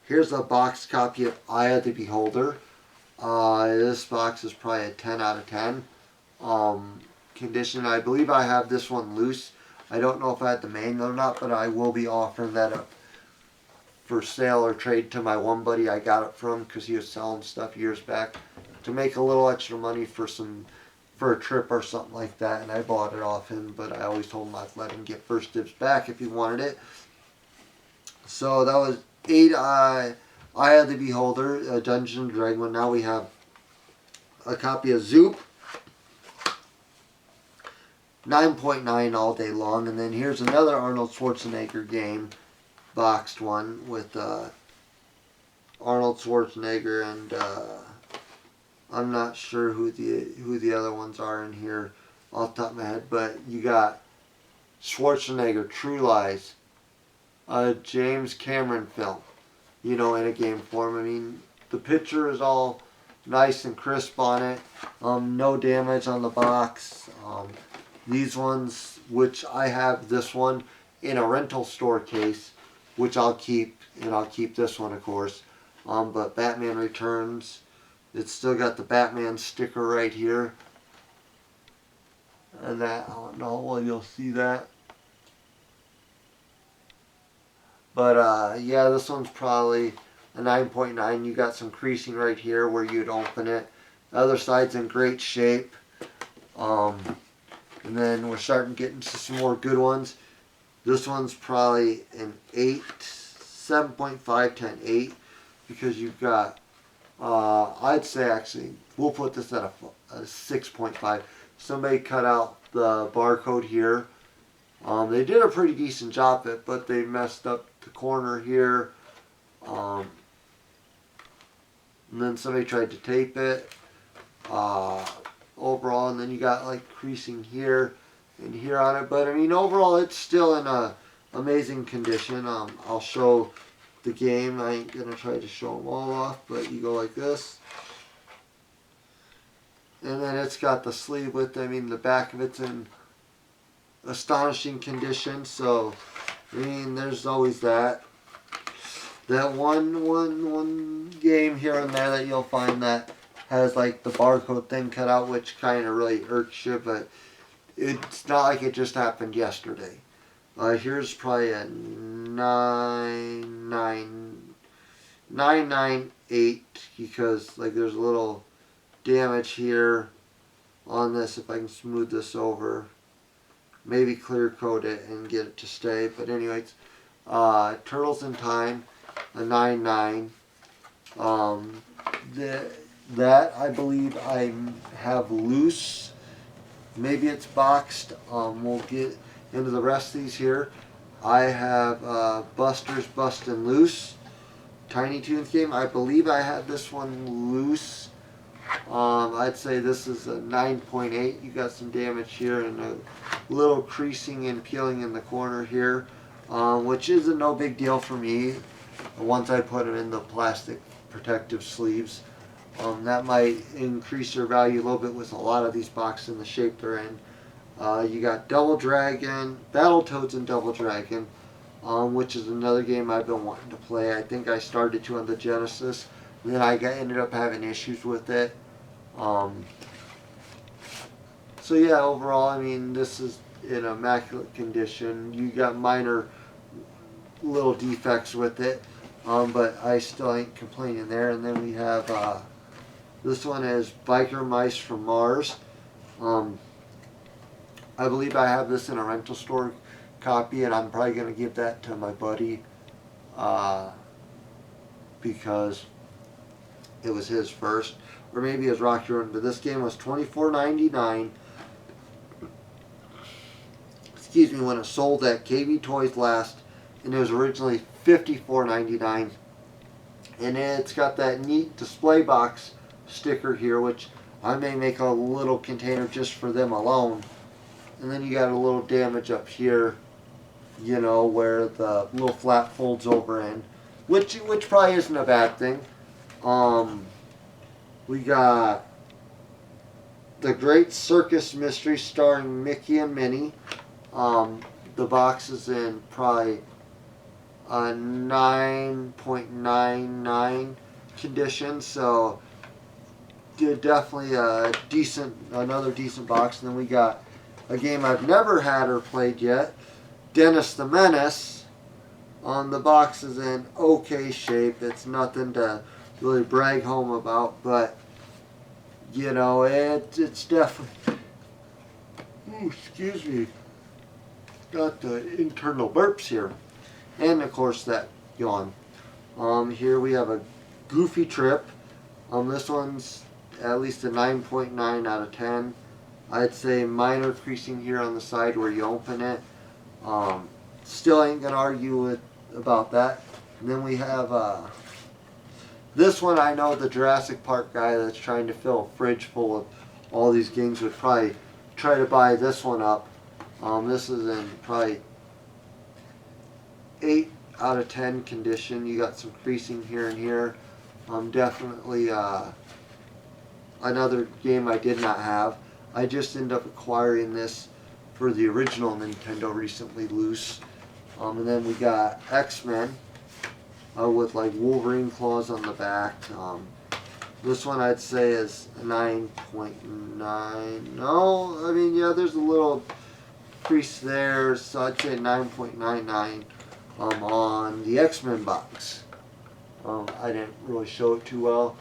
Here's a box copy of Eye of the Beholder. This box is probably a 10 out of 10. Condition, I believe I have this one loose. I don't know if I had the manual or not, but I will be offering that up for sale or trade to my one buddy I got it from because he was selling stuff years back to make a little extra money for a trip or something like that, and I bought it off him, but I always told him I'd let him get first dibs back if he wanted it. So that was 8 Eye of the Beholder, a Dungeons & Dragons one. Now we have a copy of Zoop. 9.9 all day long. And then here's another Arnold Schwarzenegger game, boxed one with Arnold Schwarzenegger and I'm not sure who the other ones are in here off the top of my head, but you got Schwarzenegger, True Lies, a James Cameron film, in a game form. I mean, the picture is all nice and crisp on it. No damage on the box. These ones, which I have this one in a rental store case, which I'll keep, and I'll keep this one, of course. But Batman Returns, it's still got the Batman sticker right here. And that, I don't know, well, you'll see that. But, yeah, this one's probably a 9.9. You got some creasing right here where you'd open it. The other side's in great shape. And then we're starting to get into some more good ones. This one's probably an 8, 7.5 to an 8 because you've got, I'd say actually, we'll put this at a 6.5. Somebody cut out the barcode here. They did a pretty decent job of it, but they messed up the corner here. And then somebody tried to tape it. Overall, and then you got like creasing here and here on it, but I mean overall it's still in a amazing condition. I'll show the game. I ain't gonna try to show them all off, but you go like this, and then it's got the sleeve with it. I mean the back of it's in astonishing condition, so I mean there's always that one game here and there that you'll find that has like the barcode thing cut out, which kind of really irks you, but it's not like it just happened yesterday. Here's probably a 9.98 because like there's a little damage here on this. If I can smooth this over, maybe clear coat it and get it to stay. But anyways, Turtles in Time, a 9.9. That I believe I have loose. Maybe it's boxed. We'll get into the rest of these here. I have Buster's Bustin' Loose, Tiny Toons game. I believe I had this one loose. I'd say this is a 9.8. You got some damage here and a little creasing and peeling in the corner here, which is no big deal for me once I put them in the plastic protective sleeves. That might increase their value a little bit with a lot of these boxes in the shape they're in. You got Double Dragon, Battletoads and Double Dragon, which is another game I've been wanting to play. I think I started to on the Genesis, and then I ended up having issues with it. So yeah, overall, I mean, this is in immaculate condition. You got minor little defects with it, but I still ain't complaining there. And then we have this one is Biker Mice from Mars. I believe I have this in a rental store copy, and I'm probably going to give that to my buddy uh, because it was his first, or maybe his Rocky Road. But this game was $24.99. Excuse me, when it sold at KB Toys last, and it was originally $54.99. And it's got that neat display box sticker here, which I may make a little container just for them alone. And then you got a little damage up here, you know, where the little flap folds over in, which probably isn't a bad thing. We got The Great Circus Mystery starring Mickey and Minnie. The box is in probably a 9.99 condition, so definitely another decent box. And then we got a game I've never had or played yet, Dennis the Menace. The box is in okay shape. It's nothing to really brag home about, but you know, it's definitely. Ooh, excuse me. Got the internal burps here, and of course that yawn. Here we have a Goofy Trip. This one's at least a 9.9 out of 10. I'd say minor creasing here on the side where you open it. Still ain't gonna argue about that. And then we have this one. I know the Jurassic Park guy that's trying to fill a fridge full of all these games would probably try to buy this one up. This is in probably 8 out of 10 condition. You got some creasing here and here. Definitely another game I did not have. I just ended up acquiring this for the original Nintendo recently loose. And then we got X-Men with like Wolverine claws on the back. This one I'd say is a 9.9. No, I mean, yeah, there's a little crease there, so I'd say 9.99 on the X-Men box. I didn't really show it too well.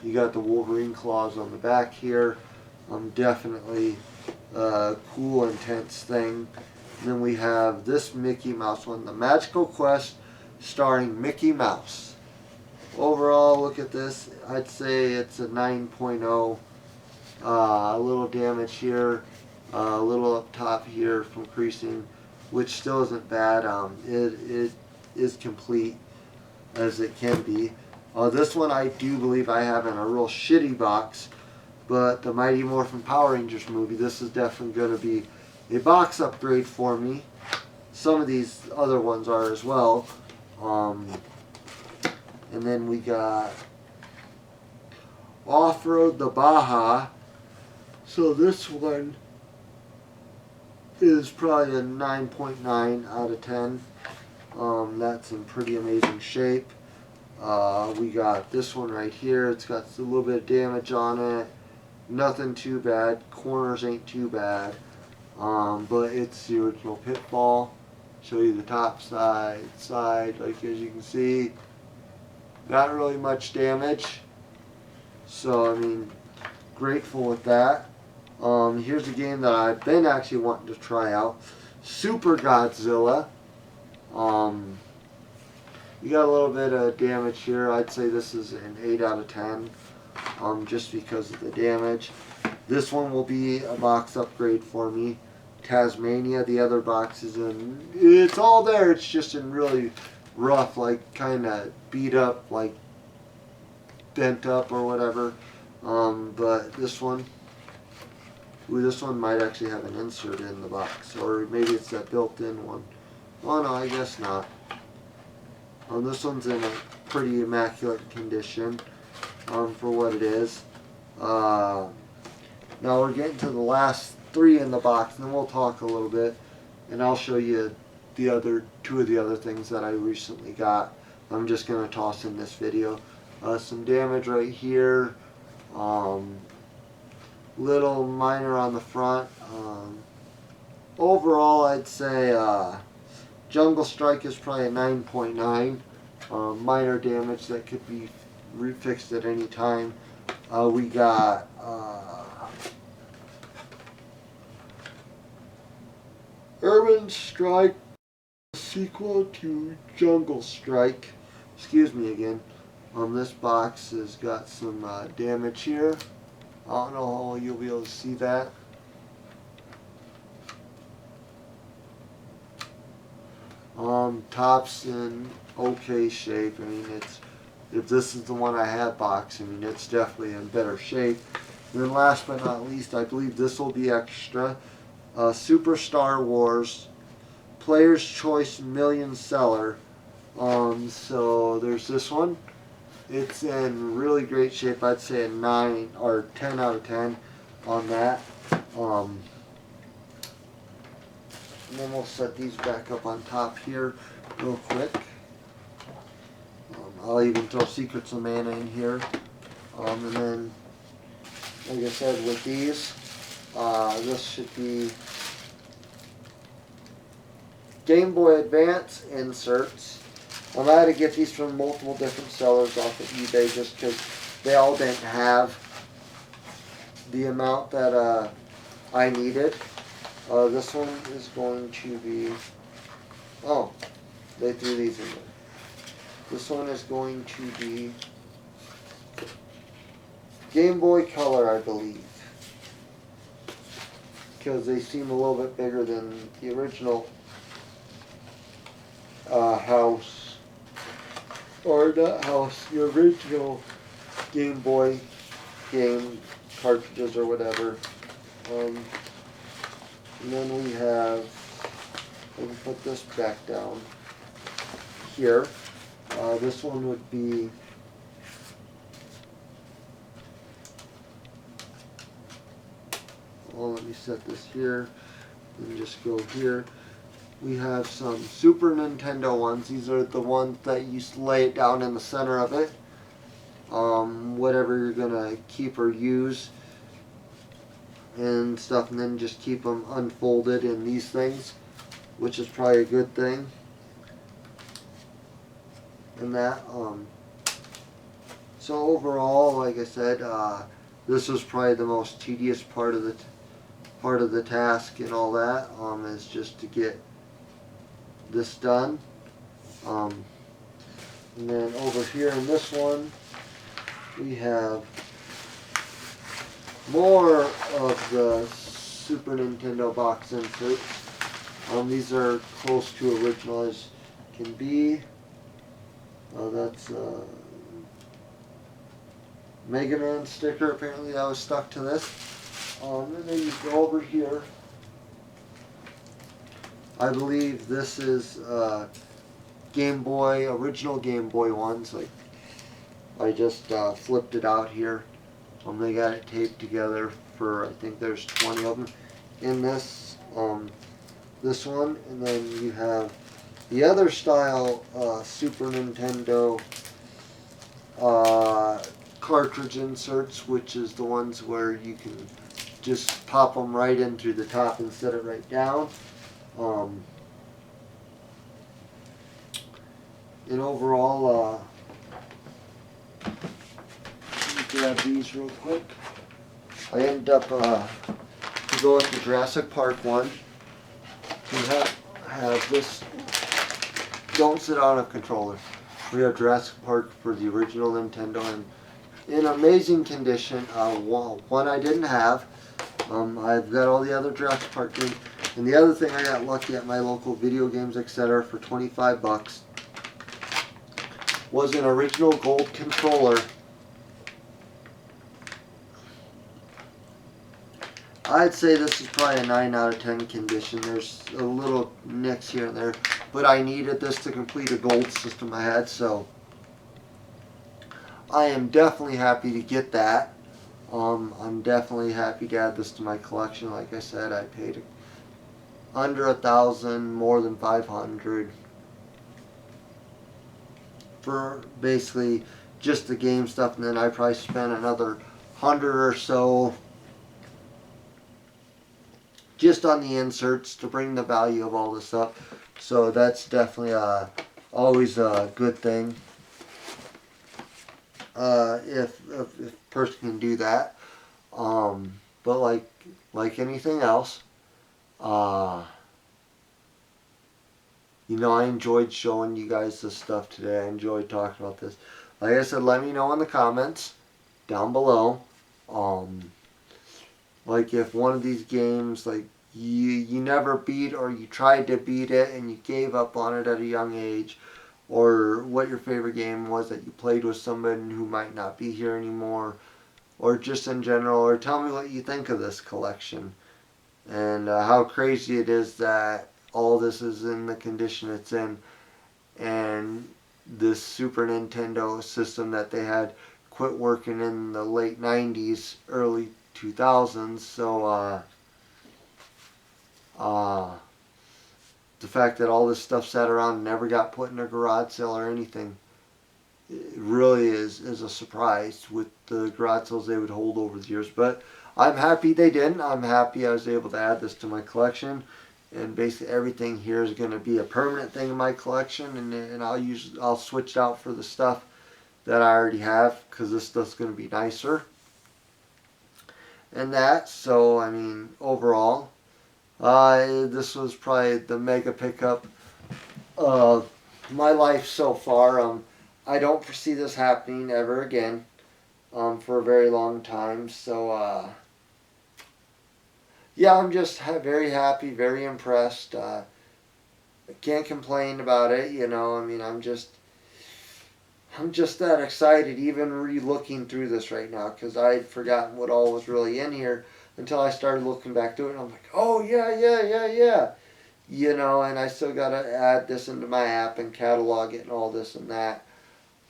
You got the Wolverine claws on the back here. Definitely a cool, intense thing. And then we have this Mickey Mouse one, The Magical Quest, starring Mickey Mouse. Overall, look at this. I'd say it's a 9.0. A little damage here, a little up top here from creasing, which still isn't bad. It is complete as it can be. This one I do believe I have in a real shitty box, but the Mighty Morphin Power Rangers movie, this is definitely going to be a box upgrade for me. Some of these other ones are as well. And then we got Off-Road the Baja. So this one is probably a 9.9 out of 10. That's in pretty amazing shape. We got this one right here. It's got a little bit of damage on it. Nothing too bad. Corners ain't too bad. But it's the original Pitfall. Show you the top side, like as you can see. Not really much damage. So, I mean, grateful with that. Here's a game that I've been actually wanting to try out. Super Godzilla. You got a little bit of damage here. I'd say this is an 8 out of 10. Just because of the damage. This one will be a box upgrade for me. Tasmania, the other box is in, it's all there, it's just in really rough, like kind of beat up, like bent up or whatever. But this one, this one might actually have an insert in the box, or maybe it's that built-in one. Oh no, I guess not. This one's in a pretty immaculate condition for what it is. Now we're getting to the last 3 in the box, and then we'll talk a little bit, and I'll show you the other 2 of the other things that I recently got. I'm just going to toss in this video. Some damage right here, little minor on the front. Overall, I'd say Jungle Strike is probably a 9.9. Minor damage that could be refixed at any time. We got Carbon Strike, sequel to Jungle Strike. Excuse me again. This box has got some damage here. I don't know how you'll be able to see that. Top's in okay shape. I mean, if this is the one I have box, I mean, it's definitely in better shape. And then last but not least, I believe this will be extra. Super Star Wars Player's Choice Million Seller. So there's this one. It's in really great shape. I'd say a 9 or 10 out of 10 on that. And then we'll set these back up on top here real quick. I'll even throw Secrets of Mana in here. And then, like I said, with these, this should be Game Boy Advance inserts. I had to get these from multiple different sellers off of eBay just because they all didn't have the amount that I needed. This one is going to be, oh, they threw these in there. This one is going to be Game Boy Color, I believe, because they seem a little bit bigger than the original house, or not house, the original Game Boy game cartridges or whatever. And then we have, let me put this back down here. This one would be let me set this here and just go here. We have some Super Nintendo ones. These are the ones that you lay it down in the center of it. Whatever you're gonna keep or use and stuff, and then just keep them unfolded in these things, which is probably a good thing. And that, so overall, like I said, this was probably the most tedious part of the task and all that, is just to get this done. And then over here in this one, we have more of the Super Nintendo box inserts. These are close to original as can be. That's a Mega Man sticker. Apparently that was stuck to this. And then you go over here. I believe this is Game Boy, original Game Boy ones. Like, I just flipped it out here. They got it taped together for, I think there's 20 of them in this this one. And then you have the other style Super Nintendo cartridge inserts, which is the ones where you can just pop them right in through the top and set it right down. And overall, let me grab these real quick. I ended up to go with the Jurassic Park one. We have this Don't Sit On a controller. We have Jurassic Park for the original Nintendo and in amazing condition. One I didn't have. I've got all the other Jurassic Park games. And the other thing, I got lucky at my local video games, etc. for 25 bucks. Was an original gold controller. I'd say this is probably a 9 out of 10 condition. There's a little nicks here and there, but I needed this to complete a gold system I had, so I am definitely happy to get that. I'm definitely happy to add this to my collection. Like I said, I paid under $1,000, more than 500 for basically just the game stuff, and then I probably spent another 100 or so just on the inserts to bring the value of all this up. So that's definitely always a good thing if a person can do that. But like anything else, I enjoyed showing you guys this stuff today. I enjoyed talking about this. Like I said, let me know in the comments down below. Um, like if one of these games, like you never beat, or you tried to beat it and you gave up on it at a young age, or what your favorite game was that you played with somebody who might not be here anymore, or just in general, or tell me what you think of this collection, and how crazy it is that all this is in the condition it's in, and this Super Nintendo system that they had quit working in the late 90s, early 2000s. So uh, the fact that all this stuff sat around and never got put in a garage sale or anything, it really is a surprise with the garage sales they would hold over the years. But I'm happy they didn't. I'm happy I was able to add this to my collection. And basically everything here is going to be a permanent thing in my collection, and I'll switch it out for the stuff that I already have, because this stuff's going to be nicer and that. So I mean, overall, this was probably the mega pickup of my life so far. I don't foresee this happening ever again, for a very long time. So yeah, I'm just very happy, very impressed. I can't complain about it. I mean, I'm just that excited, even re-looking through this right now, because I'd forgotten what all was really in here until I started looking back to it, and I'm like, oh yeah, yeah, yeah, yeah. And I still gotta add this into my app and catalog it and all this and that.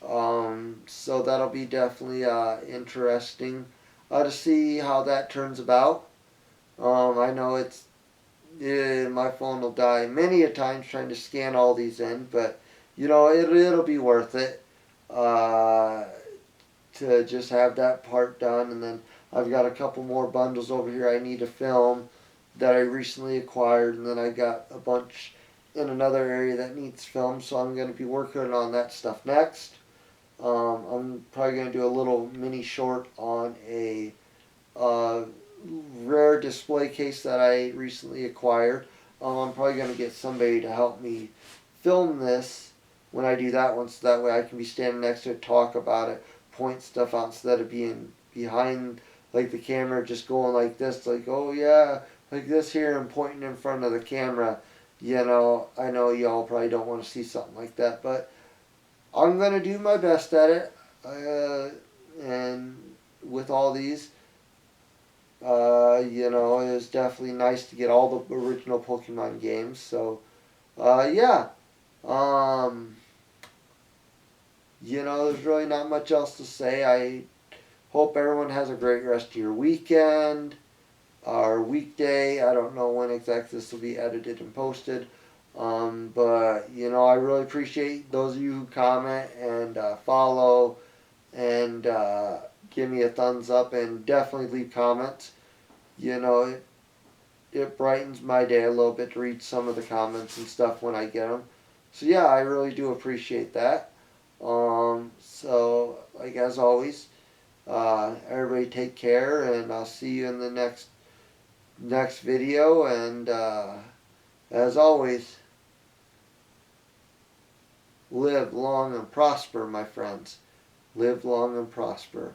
So that'll be definitely interesting to see how that turns about. I know my phone will die many a times trying to scan all these in, but it'll be worth it uh, to just have that part done. And then I've got a couple more bundles over here I need to film that I recently acquired, and then I got a bunch in another area that needs film, so I'm going to be working on that stuff next. I'm probably going to do a little mini short on a uh, rare display case that I recently acquired. I'm probably going to get somebody to help me film this when I do that one, so that way I can be standing next to it, talk about it, point stuff out, instead of being behind like the camera, just going like this, like, oh yeah, like this here, and pointing in front of the camera. I know y'all probably don't want to see something like that, but I'm going to do my best at it. And with all these, it was definitely nice to get all the original Pokemon games. So, yeah. Um, there's really not much else to say. I hope everyone has a great rest of your weekend or weekday. I don't know when exactly this will be edited and posted. But, I really appreciate those of you who comment and follow and give me a thumbs up, and definitely leave comments. It brightens my day a little bit to read some of the comments and stuff when I get them. So yeah, I really do appreciate that. So like as always, everybody take care, and I'll see you in the next video. And as always, live long and prosper, my friends. Live long and prosper.